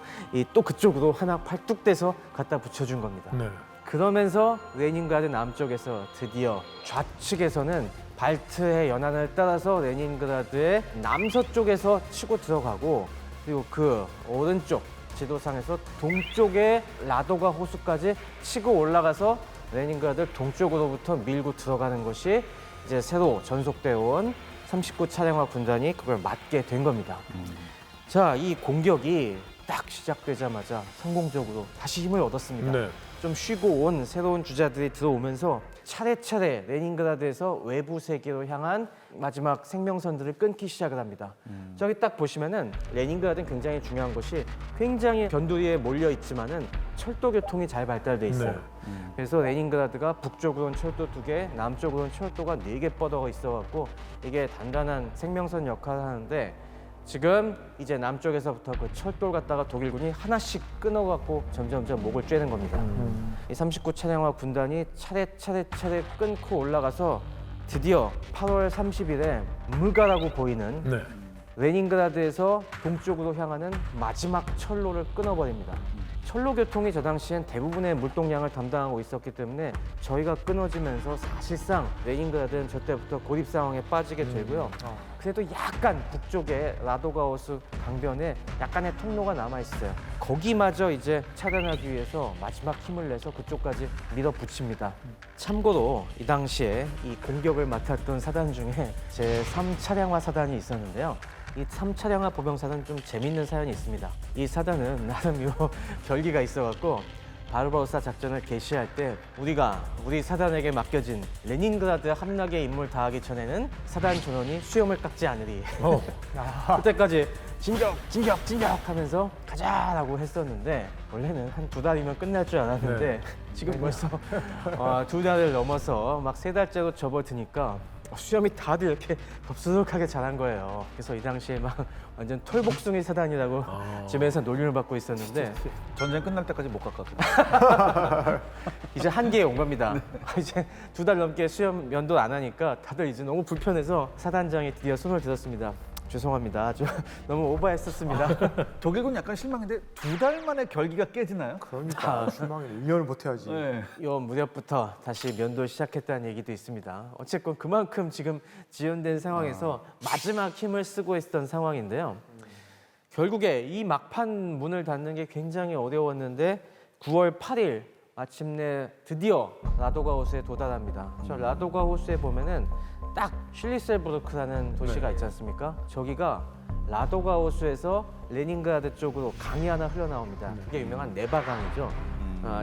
또 그쪽으로 하나 팔뚝대서 갖다 붙여준 겁니다. 네. 그러면서 레닌그라드 남쪽에서 드디어 좌측에서는 발트해 연안을 따라서 레닌그라드의 남서쪽에서 치고 들어가고, 그리고 그 오른쪽 지도상에서 동쪽의 라도가 호수까지 치고 올라가서 레닌그라드 동쪽으로부터 밀고 들어가는 것이 이제 새로 전속되어 온 39 차량화 군단이 그걸 맡게 된 겁니다. 자, 이 공격이 딱 시작되자마자 성공적으로 다시 힘을 얻었습니다. 네. 좀 쉬고 온 새로운 주자들이 들어오면서 차례차례 레닌그라드에서 외부 세계로 향한 마지막 생명선들을 끊기 시작을 합니다. 저기 딱 보시면은 레닌그라드는 굉장히 중요한 것이 굉장히 변두리에 몰려 있지만은 철도 교통이 잘 발달돼 있어요. 그래서 레닌그라드가 북쪽으로는 철도 2개, 남쪽으로는 철도가 4개 뻗어 있어갖고 이게 단단한 생명선 역할을 하는데, 지금 이제 남쪽에서부터 그 철도를 갖다가 독일군이 하나씩 끊어갖고 점점점 목을 쬐는 겁니다. 이 39 차량화 군단이 차례 끊고 올라가서 드디어 8월 30일에 무가라고 보이는 네. 레닌그라드에서 동쪽으로 향하는 마지막 철로를 끊어버립니다. 철로 교통이 저 당시엔 대부분의 물동량을 담당하고 있었기 때문에 저희가 끊어지면서 사실상 레닌그라드는 저 때부터 고립 상황에 빠지게 되고요. 그래도 약간 북쪽에 라도가우스 강변에 약간의 통로가 남아 있어요. 거기마저 이제 차단하기 위해서 마지막 힘을 내서 그쪽까지 밀어붙입니다. 참고로 이 당시에 이 공격을 맡았던 사단 중에 제3차량화 사단이 있었는데요. 이 3차량화 보병사는 좀 재밌는 사연이 있습니다. 이 사단은 나름 요 결기가 있어갖고 바르바로사 작전을 개시할 때 우리 사단에게 맡겨진 레닌그라드 함락의 임무를 다하기 전에는 사단 전원이 수염을 깎지 않으리. 그때까지 진격 하면서 가자라고 했었는데, 원래는 한 2달이면 끝날 줄 알았는데 지금 벌써 2달을 넘어서 막 3달째로 접어드니까 수염이 다들 이렇게 덥수룩하게 자란 거예요. 그래서 이 당시에 막 완전 털복숭이 사단이라고 집에서 놀림을 받고 있었는데, 전쟁 끝날 때까지 못 갔거든요. 이제 한계에 온 겁니다. 이제 2달 넘게 수염 면도 안 하니까 다들 이제 너무 불편해서 사단장이 드디어 손을 들었습니다. 죄송합니다. 좀 너무 오버했었습니다. 독일군 약간 실망인데 2달 만에 결기가 깨지나요? 그러니까 실망이 1년을 버텨야지. 네. 요 무렵부터 다시 면도 시작했다는 얘기도 있습니다. 어쨌건 그만큼 지금 지연된 상황에서 마지막 힘을 쓰고 있었던 상황인데요. 결국에 이 막판 문을 닫는 게 굉장히 어려웠는데 9월 8일 마침내 드디어 라도가우스에 도달합니다. 저 라도가우스에 보면은 딱 슐리셀부르크라는 도시가 있지 않습니까? 저기가 라도가우스에서 레닌그라드 쪽으로 강이 하나 흘러나옵니다. 그게 유명한 네바강이죠.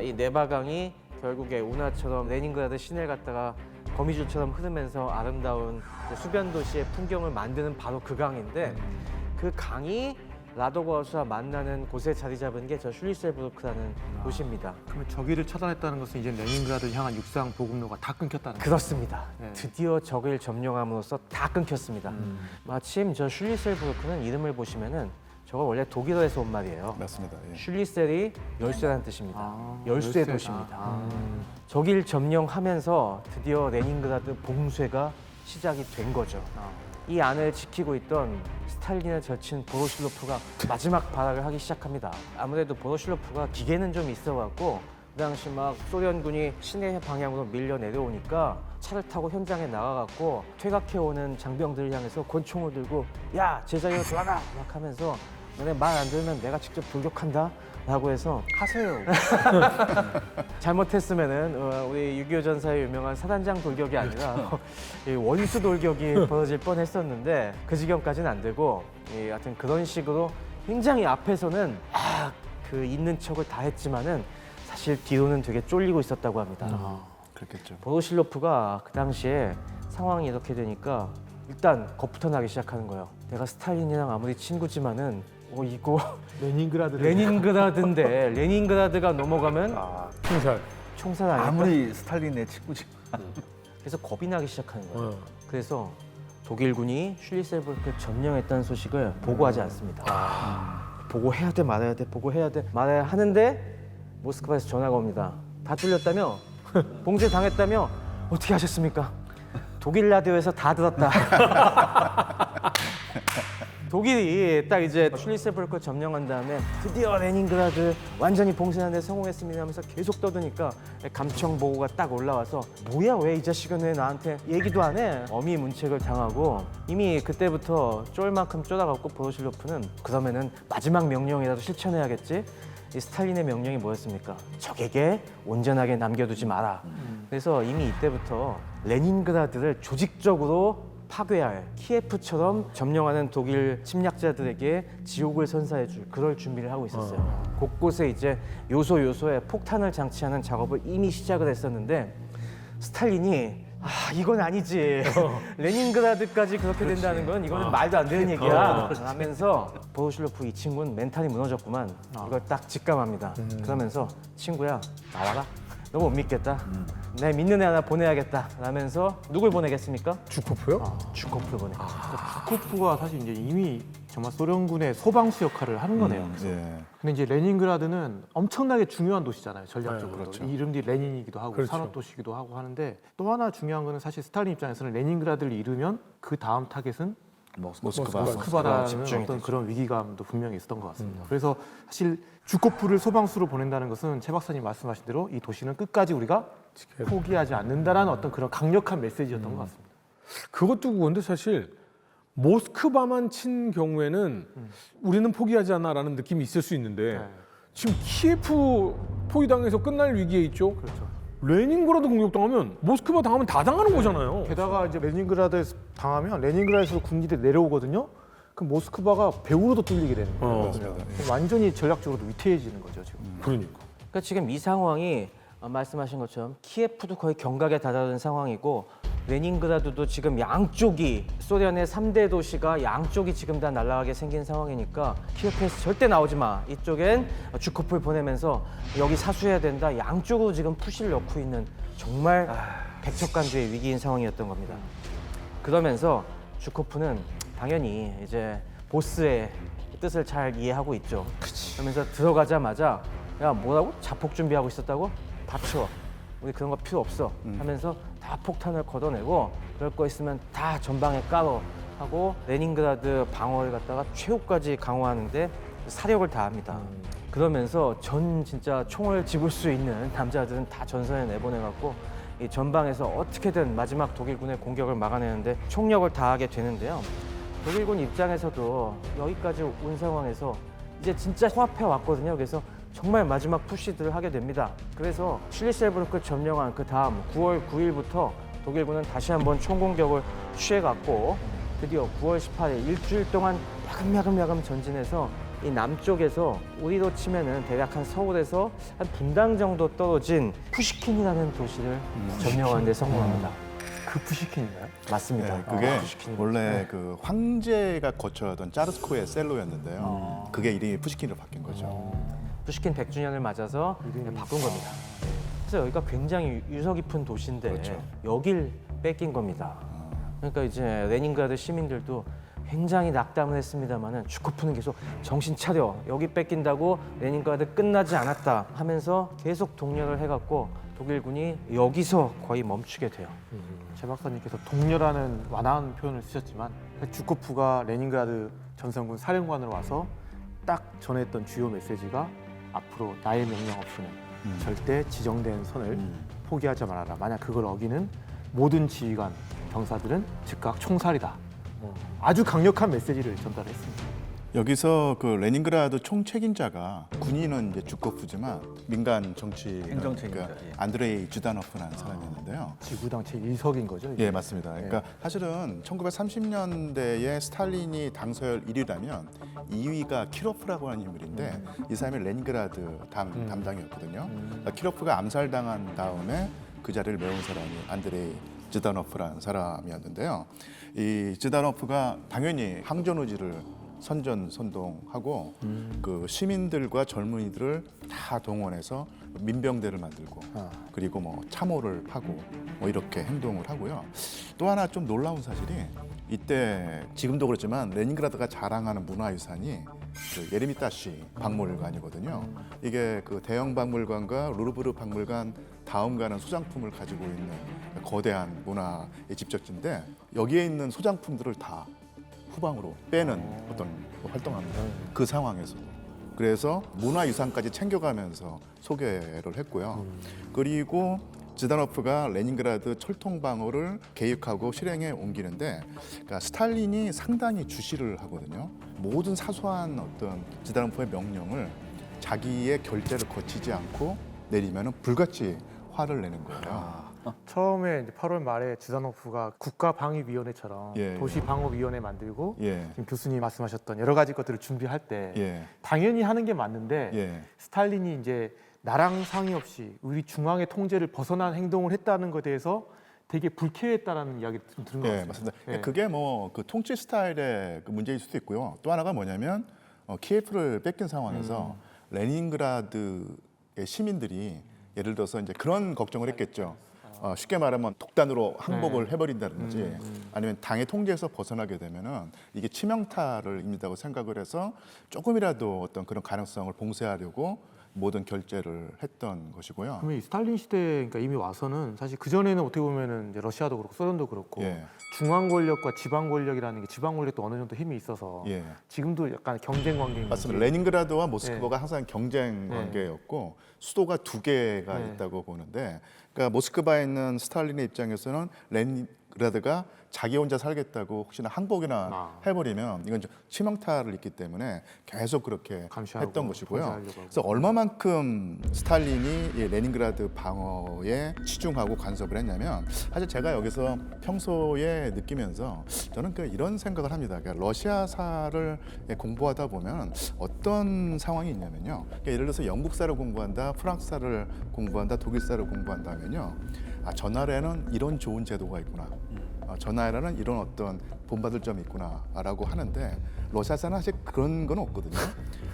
이 네바강이 결국에 운하처럼 레닌그라드 시내를 갖다가 거미줄처럼 흐르면서 아름다운 수변 도시의 풍경을 만드는 바로 그 강인데, 그 강이 라도가우스와 만나는 곳에 자리 잡은 게 저 슐리셀부르크라는 도시입니다. 그러면 저기를 차단했다는 것은 이제 레닌그라드를 향한 육상 보급로가 다 끊겼다는 거죠. 그렇습니다. 네. 드디어 적을 점령함으로써 다 끊겼습니다. 마침 저 슐리셀부르크는 이름을 보시면은 저거 원래 독일어에서 온 말이에요. 맞습니다. 예. 슐리셀이 열쇠라는 뜻입니다. 열쇠 열쇠. 도시입니다. 저길 점령하면서 드디어 레닌그라드 봉쇄가 시작이 된 거죠. 이 안을 지키고 있던 스탈린의 절친 보로실로프가 마지막 발악을 하기 시작합니다. 아무래도 보로실로프가 기계는 좀 있어갖고 당시 막 소련군이 시내 방향으로 밀려 내려오니까 차를 타고 현장에 나가갖고 퇴각해오는 장병들을 향해서 권총을 들고 야 제자리로 돌아가 막 하면서 너네 말 안 들으면 내가 직접 돌격한다 라고 해서 하세요. 잘못했으면은 우리 6.25 전사의 유명한 사단장 돌격이 아니라 이 원수 돌격이 벌어질 뻔했었는데 그 지경까지는 안 되고 하여튼 그런 식으로 굉장히 앞에서는 그 있는 척을 다 했지만은 사실 뒤로는 되게 쫄리고 있었다고 합니다. 그렇겠죠. 보로실로프가 그 당시에 상황이 이렇게 되니까 일단 겁부터 나기 시작하는 거예요. 내가 스탈린이랑 아무리 친구지만은 이거 레닌그라드인데 레닌그라드가 넘어가면 총살 아닐까? 아무리 스탈린의 친구지만. 그래서 겁이 나기 시작하는 거예요. 그래서 독일군이 슐리셀부르크를 점령했다는 소식을 보고하지 않습니다. 보고해야 돼 말아야 돼 보고해야 돼 말아야 하는데 모스크바에서 전화가 옵니다. 다 뚫렸다며? 봉쇄 당했다며? 어떻게 하셨습니까? 독일 라디오에서 다 들었다. 독일이 딱 이제 슐리셀부르크를 점령한 다음에 드디어 레닌그라드 완전히 봉쇄하는 데 성공했습니다 하면서 계속 떠드니까 감청 보고가 딱 올라와서 뭐야 왜 이 자식은 왜 나한테 얘기도 안 해? 어미문책을 당하고 이미 그때부터 쫄 만큼 쫄아갖고 보로실로프는 그러면은 마지막 명령이라도 실천해야겠지? 이 스탈린의 명령이 뭐였습니까? 적에게 온전하게 남겨두지 마라. 그래서 이미 이때부터 레닌그라드를 조직적으로 파괴할 키예프처럼 점령하는 독일 침략자들에게 지옥을 선사해줄 그럴 준비를 하고 있었어요. 곳곳에 이제 요소요소에 폭탄을 장치하는 작업을 이미 시작을 했었는데 스탈린이 이건 아니지. 레닌그라드까지 그렇게 된다는 건 이거는 말도 안 되는 얘기야. 하면서 보로실로프 이 친구는 멘탈이 무너졌구만. 이걸 딱 직감합니다. 그러면서 친구야 나와라. 너 못 믿겠다. 내 믿는 애 하나 보내야겠다. 라면서 누굴 보내겠습니까? 주코프요? 주코프를 보내. 주코프가 사실 이제 이미 정말 소련군의 소방수 역할을 하는 거네요. 근데 이제 레닌그라드는 엄청나게 중요한 도시잖아요, 전략적으로. 그렇죠. 이름이 레닌이기도 하고 그렇죠. 산업 도시이기도 하고 하는데 또 하나 중요한 거는 사실 스탈린 입장에서는 레닌그라드를 잃으면 그 다음 타겟은 모스크바라는 어떤 그런 위기감도 분명히 있었던 것 같습니다. 그래서 사실 주코프를 소방수로 보낸다는 것은 최 박사님 말씀하신 대로 이 도시는 끝까지 우리가 포기하지 않는다라는 어떤 그런 강력한 메시지였던 것 같습니다. 그것도 그건데 사실 모스크바만 친 경우에는 우리는 포기하지 않아라는 느낌이 있을 수 있는데 지금 키예프 포위당해서 끝날 위기에 있죠. 그렇죠. 레닌그라드 공격당하면 모스크바 당하면 다 당하는 거잖아요. 게다가 이제 레닌그라드에서 당하면 레닌그라드에서 군기들이 내려오거든요. 그럼 모스크바가 배후로도 뚫리게 되는 거예요. 그럼 완전히 전략적으로도 위태해지는 거죠 지금. 그러니까. 그러니까 지금 이 상황이 말씀하신 것처럼 키예프도 거의 경각에 다다른 상황이고 레닌그라드도 지금 양쪽이 소련의 3대 도시가 양쪽이 지금 다 날아가게 생긴 상황이니까 키예프에서 절대 나오지 마. 이쪽엔 주코프를 보내면서 여기 사수해야 된다. 양쪽으로 지금 푸시를 넣고 있는 정말 백척간주의 위기인 상황이었던 겁니다. 그러면서 주코프는 당연히 이제 보스의 뜻을 잘 이해하고 있죠. 그러면서 들어가자마자 야 뭐라고? 자폭 준비하고 있었다고? 닥쳐. 우리 그런 거 필요 없어 하면서 다 폭탄을 걷어내고 그럴 거 있으면 다 전방에 깔어 하고 레닌그라드 방어를 갖다가 최후까지 강화하는데 사력을 다합니다. 그러면서 진짜 총을 집을 수 있는 남자들은 다 전선에 내보내갖고 이 전방에서 어떻게든 마지막 독일군의 공격을 막아내는데 총력을 다하게 되는데요. 독일군 입장에서도 여기까지 온 상황에서 이제 진짜 코앞에 왔거든요. 그래서 정말 마지막 푸시들을 하게 됩니다. 그래서 슐리셀부르크를 점령한 그 다음 9월 9일부터 독일군은 다시 한번 총공격을 취해갔고 드디어 9월 18일 일주일 동안 야금야금 전진해서 이 남쪽에서 우리로 치면은 대략 한 서울에서 한 분당 정도 떨어진 푸시킨이라는 도시를 점령하는 데 성공합니다. 그 푸시킨인가요? 맞습니다. 네, 그게 푸시킨. 원래 그 황제가 거처하던 짜르스코의 셀로였는데요. 그게 이름이 푸시킨으로 바뀐 거죠. 푸시킨 100주년을 맞아서 바꾼 겁니다. 그래서 여기가 굉장히 유서 깊은 도시인데 그렇죠. 여길 뺏긴 겁니다. 그러니까 이제 레닌그라드 시민들도 굉장히 낙담을 했습니다만은 주코프는 계속 정신 차려 여기 뺏긴다고 레닌그라드 끝나지 않았다 하면서 계속 독려를 해갖고 독일군이 여기서 거의 멈추게 돼요. 최 박사님께서 동료라는 완화한 표현을 쓰셨지만 주코프가 레닌그라드 전선군 사령관으로 와서 딱 전했던 주요 메시지가 앞으로 나의 명령 없이는 절대 지정된 선을 포기하지 말아라. 만약 그걸 어기는 모든 지휘관, 병사들은 즉각 총살이다. 아주 강력한 메시지를 전달했습니다. 여기서 그 레닌그라드 총책임자가 군인은 이제 주코프지만 민간 정치 행정 책임자, 그러니까 예. 안드레이 주다노프라는 사람이었는데요. 지구당 제1석인 거죠? 이게? 예, 맞습니다. 그러니까 사실은 1930년대에 스탈린이 당서열 1위라면 2위가 키로프라고 하는 인물인데 이 사람이 레닌그라드 담당이었거든요. 그러니까 키로프가 암살당한 다음에 그 자리를 메운 사람이 안드레이 즈다노프라는 사람이었는데요. 이 즈다노프가 당연히 항전 의지를 선전선동하고 그 시민들과 젊은이들을 다 동원해서 민병대를 만들고 그리고 뭐 참호를 파고 뭐 이렇게 행동을 하고요. 또 하나 좀 놀라운 사실이 이때 지금도 그렇지만 레닌그라드가 자랑하는 문화유산이 그 예르미타시 박물관이거든요. 이게 그 대형 박물관과 루브르 박물관 다음 가는 소장품을 가지고 있는 거대한 문화의 집적지인데 여기에 있는 소장품들을 다 후방으로 빼는 어떤 활동합니다. 그 상황에서. 그래서 문화유산까지 챙겨가면서 소개를 했고요. 그리고 지다노프가 레닌그라드 철통방어를 계획하고 실행에 옮기는데 그러니까 스탈린이 상당히 주시를 하거든요. 모든 사소한 어떤 지다노프의 명령을 자기의 결재를 거치지 않고 내리면은 불같이 화를 내는 거예요. 처음에 이제 8월 말에 주다노프가 국가방위위원회처럼 예, 도시방어위원회 만들고 예, 지금 교수님이 말씀하셨던 여러 가지 것들을 준비할 때 예, 당연히 하는 게 맞는데 예. 스탈린이 이제 나랑 상의 없이 우리 중앙의 통제를 벗어난 행동을 했다는 것에 대해서 되게 불쾌했다라는 이야기를 좀 들은 것 예, 같습니다. 맞습니다. 예. 그게 뭐 그 통치 스타일의 그 문제일 수도 있고요. 또 하나가 뭐냐면 키예프를 뺏긴 상황에서 레닌그라드의 시민들이 예를 들어서 이제 그런 걱정을 했겠죠. 쉽게 말하면 독단으로 항복을 해버린다든지 아니면 당의 통제에서 벗어나게 되면은 이게 치명타를 입는다고 생각을 해서 조금이라도 어떤 그런 가능성을 봉쇄하려고 모든 결재를 했던 것이고요. 그러면 이 스탈린 시대 그러니까 이미 와서는 사실 그 전에는 어떻게 보면은 이제 러시아도 그렇고 소련도 그렇고 예. 중앙 권력과 지방 권력이라는 게 지방 권력도 어느 정도 힘이 있어서 예. 지금도 약간 경쟁 관계인 맞습니다. 레닌그라드와 모스크바가 항상 경쟁 관계였고 수도가 두 개가 있다고 보는데 그러니까 모스크바에 있는 스탈린의 입장에서는 레닌그라드가 자기 혼자 살겠다고 혹시나 항복이나 해버리면 이건 좀 치명타를 입기 때문에 계속 그렇게 감시하고 했던 것이고요. 통제하려고 하고. 그래서 얼마만큼 스탈린이 이 레닌그라드 방어에 치중하고 간섭을 했냐면 사실 제가 여기서 평소에 느끼면서 저는 이런 생각을 합니다. 그러니까 러시아사를 공부하다 보면 어떤 상황이 있냐면요. 그러니까 예를 들어서 영국사를 공부한다, 프랑스사를 공부한다, 독일사를 공부한다면요. 저 나라에는 이런 좋은 제도가 있구나. 저 나라는 이런 어떤 본받을 점이 있구나라고 하는데 러시아사는 사실 그런 건 없거든요.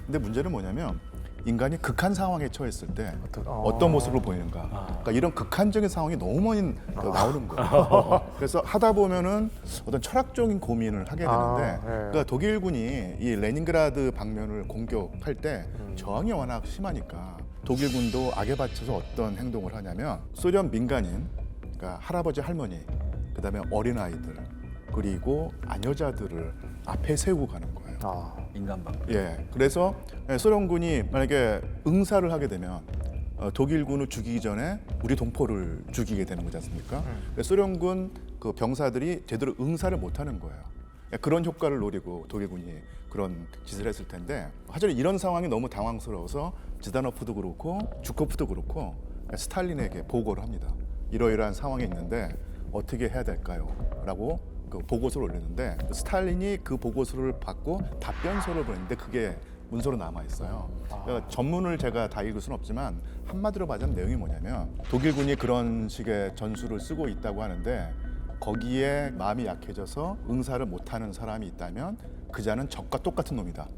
근데 문제는 뭐냐면 인간이 극한 상황에 처했을 때 어떤 모습을 보이는가. 그러니까 이런 극한적인 상황이 너무 많이 나오는 거예요. 그래서 하다 보면은 어떤 철학적인 고민을 하게 되는데 그러니까 독일군이 이 레닌그라드 방면을 공격할 때 저항이 워낙 심하니까 독일군도 악에 받쳐서 어떤 행동을 하냐면 소련 민간인, 그러니까 할아버지 할머니, 그다음에 어린 아이들 그리고 아녀자들을 앞에 세우고 가는 거예요. 인간방. 예, 그래서 소련군이 만약에 응사를 하게 되면 독일군을 죽이기 전에 우리 동포를 죽이게 되는 거지 않습니까? 소련군 그 병사들이 제대로 응사를 못하는 거예요. 그런 효과를 노리고 독일군이 그런 짓을 했을 텐데 사실 이런 상황이 너무 당황스러워서 지다노프도 그렇고 주코프도 그렇고 스탈린에게 보고를 합니다. 이러이러한 상황이 있는데 어떻게 해야 될까요? 라고 그 보고서를 올렸는데 스탈린이 그 보고서를 받고 답변서를 보냈는데 그게 문서로 남아 있어요. 그러니까 전문을 제가 다 읽을 수는 없지만 한마디로 말하자면 내용이 뭐냐면 독일군이 그런 식의 전술을 쓰고 있다고 하는데 거기에 마음이 약해져서 응사를 못하는 사람이 있다면 그 자는 적과 똑같은 놈이다.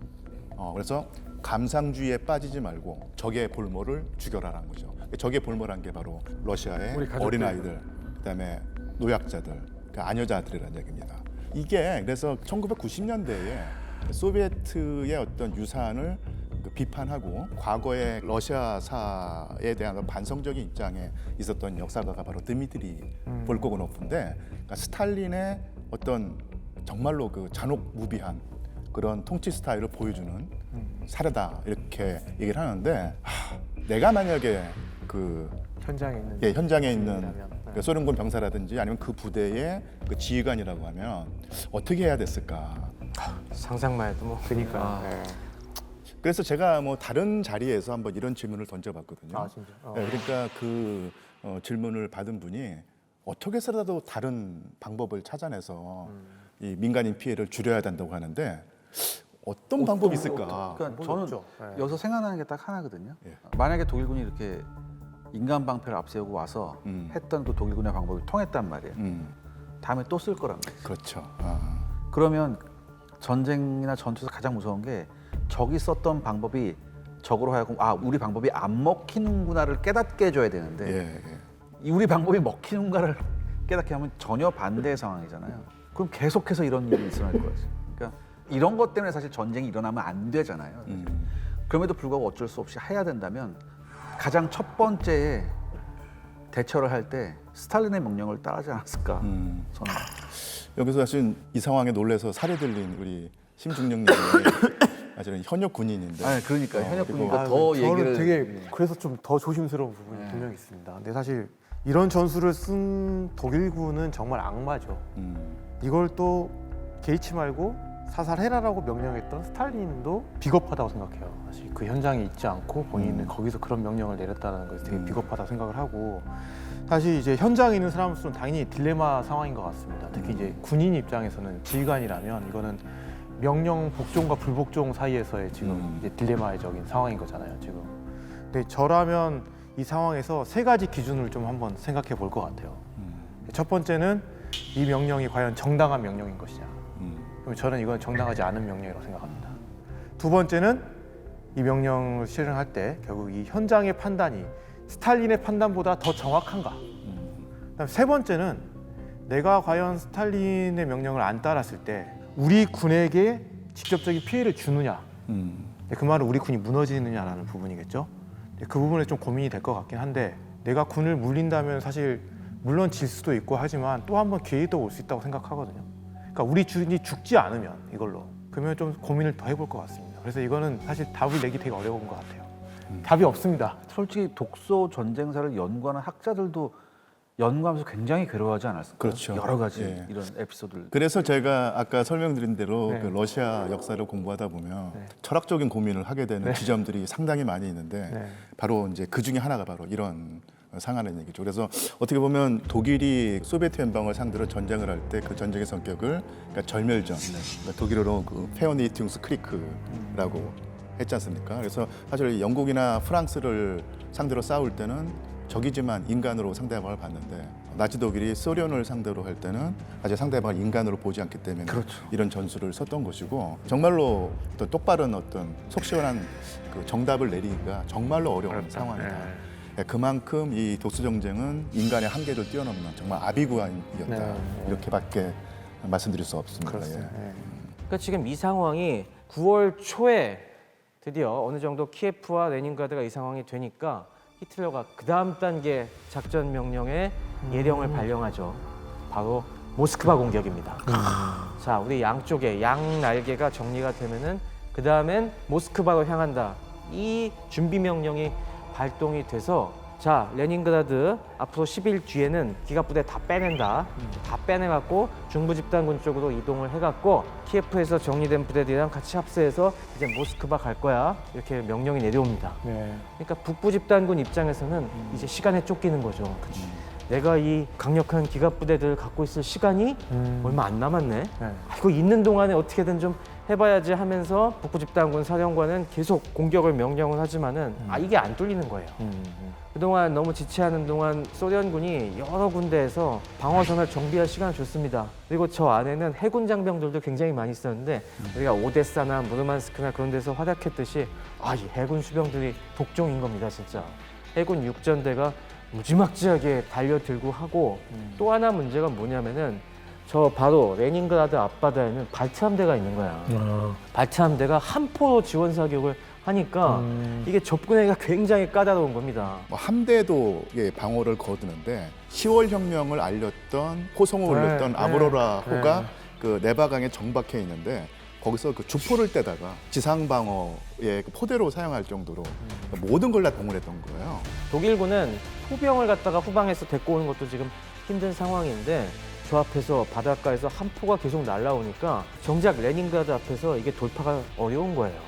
그래서 감상주의에 빠지지 말고 적의 볼모를 죽여라라는 거죠. 적의 볼모란 게 바로 러시아의 어린아이들, 그다음에 노약자들, 그러니까 아녀자들이라는 얘기입니다. 이게 그래서 1990년대에 소비에트의 어떤 유산을 비판하고 과거의 러시아사에 대한 반성적인 입장에 있었던 역사가가 바로 드미트리 볼코그노프인데 그러니까 스탈린의 어떤 정말로 그 잔혹무비한 그런 통치 스타일을 보여주는 사례다 이렇게 얘기를 하는데 내가 만약에 현장에 있는 현장에 있는 지휘라면, 그 소련군 병사라든지 아니면 그 부대의 그 지휘관이라고 하면 어떻게 해야 됐을까? 상상만 해도 뭐. 그러니까. 그래서 제가 뭐 다른 자리에서 한번 이런 질문을 던져봤거든요. 아 진짜. 그러니까 그 질문을 받은 분이 어떻게 해서라도 다른 방법을 찾아내서 이 민간인 피해를 줄여야 된다고 하는데 어떤 방법이 있을까? 그러니까 뭐 저는 없죠. 네. 여기서 생각나는 게 딱 하나거든요. 예. 만약에 독일군이 이렇게 인간 방패를 앞세우고 와서 했던 그 독일군의 방법이 통했단 말이에요. 다음에 또 쓸 거란 말이에요. 그렇죠. 그러면 전쟁이나 전투에서 가장 무서운 게 적이 썼던 방법이 적으로 하여금 우리 방법이 안 먹히는구나를 깨닫게 해줘야 되는데 예. 이 우리 방법이 먹히는가를 깨닫게 하면 전혀 반대의 상황이잖아요. 그럼 계속해서 이런 일이 일어날 거예요. 그러니까 이런 것 때문에 사실 전쟁이 일어나면 안 되잖아요. 그럼에도 불구하고 어쩔 수 없이 해야 된다면 가장 첫 번째에 대처를 할 때 스탈린의 명령을 따르지 않았을까 저는. 여기서 사실 이 상황에 놀래서 살이 들린 우리 심중령님이 사실은 현역 군인인데. 그러니까 현역 그리고 군이니까 더 저는 얘기를 되게 그래서 좀 더 조심스러운 부분이 분명히 있습니다. 근데 사실 이런 전술을 쓴 독일군은 정말 악마죠. 이걸 또 개의치 말고 사살해라라고 명령했던 스탈린도 비겁하다고 생각해요. 사실 그 현장에 있지 않고 본인은 거기서 그런 명령을 내렸다는 것이 되게 비겁하다고 생각을 하고, 사실 이제 현장에 있는 사람으로서는 당연히 딜레마 상황인 것 같습니다. 특히 이제 군인 입장에서는 지휘관이라면 이거는 명령 복종과 불복종 사이에서의 지금 이제 딜레마적인 상황인 거잖아요, 지금. 근데 저라면 이 상황에서 세 가지 기준을 좀 한번 생각해 볼 것 같아요. 첫 번째는 이 명령이 과연 정당한 명령인 것이냐. 그럼 저는 이건 정당하지 않은 명령이라고 생각합니다. 두 번째는 이 명령을 실행할 때 결국 이 현장의 판단이 스탈린의 판단보다 더 정확한가. 그다음 세 번째는 내가 과연 스탈린의 명령을 안 따랐을 때 우리 군에게 직접적인 피해를 주느냐. 그 말은 우리 군이 무너지느냐라는 부분이겠죠. 그 부분에 좀 고민이 될 것 같긴 한데, 내가 군을 물린다면 사실 물론 질 수도 있고 하지만 또 한 번 기회도 올 수 있다고 생각하거든요. 그러니까 우리 군이 죽지 않으면 이걸로 그러면 좀 고민을 더 해볼 것 같습니다. 그래서 이거는 사실 답을 내기 되게 어려운 것 같아요. 답이 없습니다. 솔직히 독소 전쟁사를 연구하는 학자들도 연구하면서 굉장히 괴로워하지 않았을까요? 그렇죠. 여러 가지 예. 이런 에피소드를. 그래서 제가 아까 설명드린 대로 네. 그 러시아 역사를 공부하다 보면 철학적인 고민을 하게 되는 지점들이 상당히 많이 있는데 네. 바로 이제 그 중에 하나가 바로 이런 상하는 얘기죠. 그래서 어떻게 보면 독일이 소비에트 연방을 상대로 전쟁을 할 때 그 전쟁의 성격을 그러니까 절멸전, 그러니까 독일어로 그 페어니티웅스 크리크라고 했지 않습니까? 그래서 사실 영국이나 프랑스를 상대로 싸울 때는 적이지만 인간으로 상대방을 봤는데 나치 독일이 소련을 상대로 할 때는 아직 상대방을 인간으로 보지 않기 때문에 이런 전술을 썼던 것이고, 정말로 어떤 똑바른 어떤 속 시원한 그 정답을 내리기가 정말로 어려운 상황이다. 그만큼 이 독소 정쟁은 인간의 한계를 뛰어넘는 정말 아비구환이었다. 이렇게밖에 말씀드릴 수 없습니다. 예. 그러니까 지금 이 상황이 9월 초에 드디어 어느 정도 키예프와 레닌그라드가 이 상황이 되니까 히틀러가 그 다음 단계 작전 명령에 예령을 발령하죠. 바로 모스크바 공격입니다. 자, 우리 양쪽에 양 날개가 정리가 되면은 그 다음엔 모스크바로 향한다. 이 준비 명령이 발동이 돼서, 자, 레닌그라드 앞으로 10일 뒤에는 기갑부대 다 빼낸다. 다 빼내갖고 중부 집단군 쪽으로 이동을 해갖고 키예프에서 정리된 부대들이랑 같이 합세해서 이제 모스크바 갈 거야. 이렇게 명령이 내려옵니다. 그러니까 북부 집단군 입장에서는 이제 시간에 쫓기는 거죠. 내가 이 강력한 기갑부대들을 갖고 있을 시간이 얼마 안 남았네. 이거 있는 동안에 어떻게든 좀 해봐야지 하면서 북부 집단군 사령관은 계속 공격을 명령을 하지만은 이게 안 뚫리는 거예요. 그동안 너무 지체하는 동안 소련군이 여러 군데에서 방어선을 정비할 시간을 줬습니다. 그리고 저 안에는 해군 장병들도 굉장히 많이 있었는데 우리가 오데사나 무르만스크나 그런 데서 활약했듯이 이 해군 수병들이 독종인 겁니다, 진짜. 해군 육전대가 무지막지하게 달려들고 하고, 또 하나 문제가 뭐냐면은 저 바로 레닌그라드 앞바다에는 발트 함대가 있는 거야. 발트 함대가 함포로 지원 사격을 하니까 이게 접근하기가 굉장히 까다로운 겁니다. 뭐 함대도 방어를 거두는데 10월 혁명을 알렸던 호성을 올렸던 아브로라 호가 그 네바강에 정박해 있는데 거기서 그 주포를 떼다가 지상 방어의 그 포대로 사용할 정도로 모든 걸 다 동원했던 거예요. 독일군은 포병을 갖다가 후방에서 데리고 오는 것도 지금 힘든 상황인데 저 앞에서 바닷가에서 한 포가 계속 날아오니까 정작 레닌그라드 앞에서 이게 돌파가 어려운 거예요.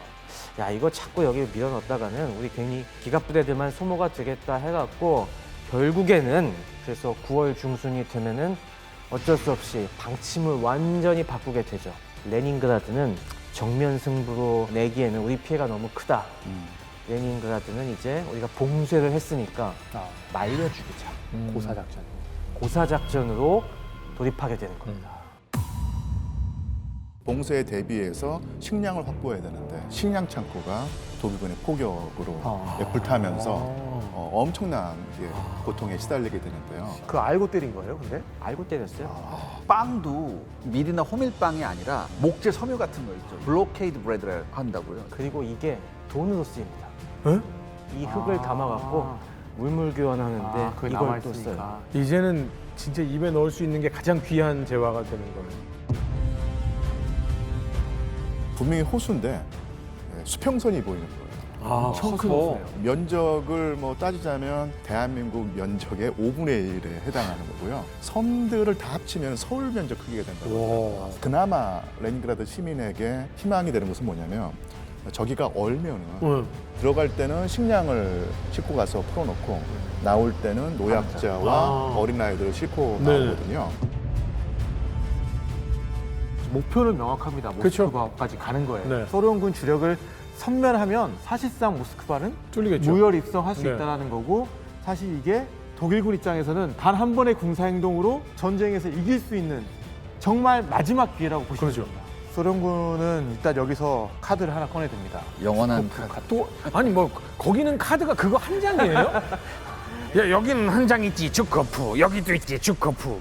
야, 이거 자꾸 여기 밀어넣다가는 우리 괜히 기갑부대들만 소모가 되겠다 해갖고 결국에는 그래서 9월 중순이 되면은 어쩔 수 없이 방침을 완전히 바꾸게 되죠. 레닌그라드는 정면 승부로 내기에는 우리 피해가 너무 크다. 레닌그라드는 이제 우리가 봉쇄를 했으니까 말려 죽이자. 고사작전. 고사작전으로 돌입하게 되는 겁니다. 봉쇄에 대비해서 식량을 확보해야 되는데 식량 창고가 독일군의 포격으로 불타면서 엄청난 고통에 시달리게 되는데요. 그 알고 때린 거예요, 근데? 알고 때렸어요? 빵도 밀이나 호밀빵이 아니라 목재 섬유 같은 거 있죠. 블로케이드 브레드를 한다고요. 그리고 이게 돈으로 쓰입니다. 이 흙을 담아갖고 물물 교환하는데 그게 이걸 또 남아있으니까. 써요. 이제는 진짜 입에 넣을 수 있는 게 가장 귀한 재화가 되는 거예요. 분명히 호수인데 수평선이 보이는 거예요. 엄청 커. 면적을 뭐 따지자면 대한민국 면적의 5분의 1에 해당하는 거고요. 섬들을 다 합치면 서울 면적 크기가 된다고 합니다. 그나마 레닌그라드 시민에게 희망이 되는 것은 뭐냐면 저기가 얼면은 들어갈 때는 식량을 싣고 가서 풀어놓고 나올 때는 노약자와 어린아이들을 싣고 네. 나오거든요. 목표는 명확합니다. 그쵸. 모스크바까지 가는 거예요. 네. 소련군 주력을 섬멸하면 사실상 모스크바는 뚫리겠죠. 무혈 입성할 수 네. 있다는 거고 사실 이게 독일군 입장에서는 단 한 번의 군사 행동으로 전쟁에서 이길 수 있는 정말 마지막 기회라고 보시면 그렇죠. 됩니다. 소련군은 일단 여기서 카드를 하나 꺼내듭니다. 영원한 또 아니 뭐 거기는 카드가 그거 한 장이에요? 야, 여기는 한 장 있지 주커프 여기도 있지 주커프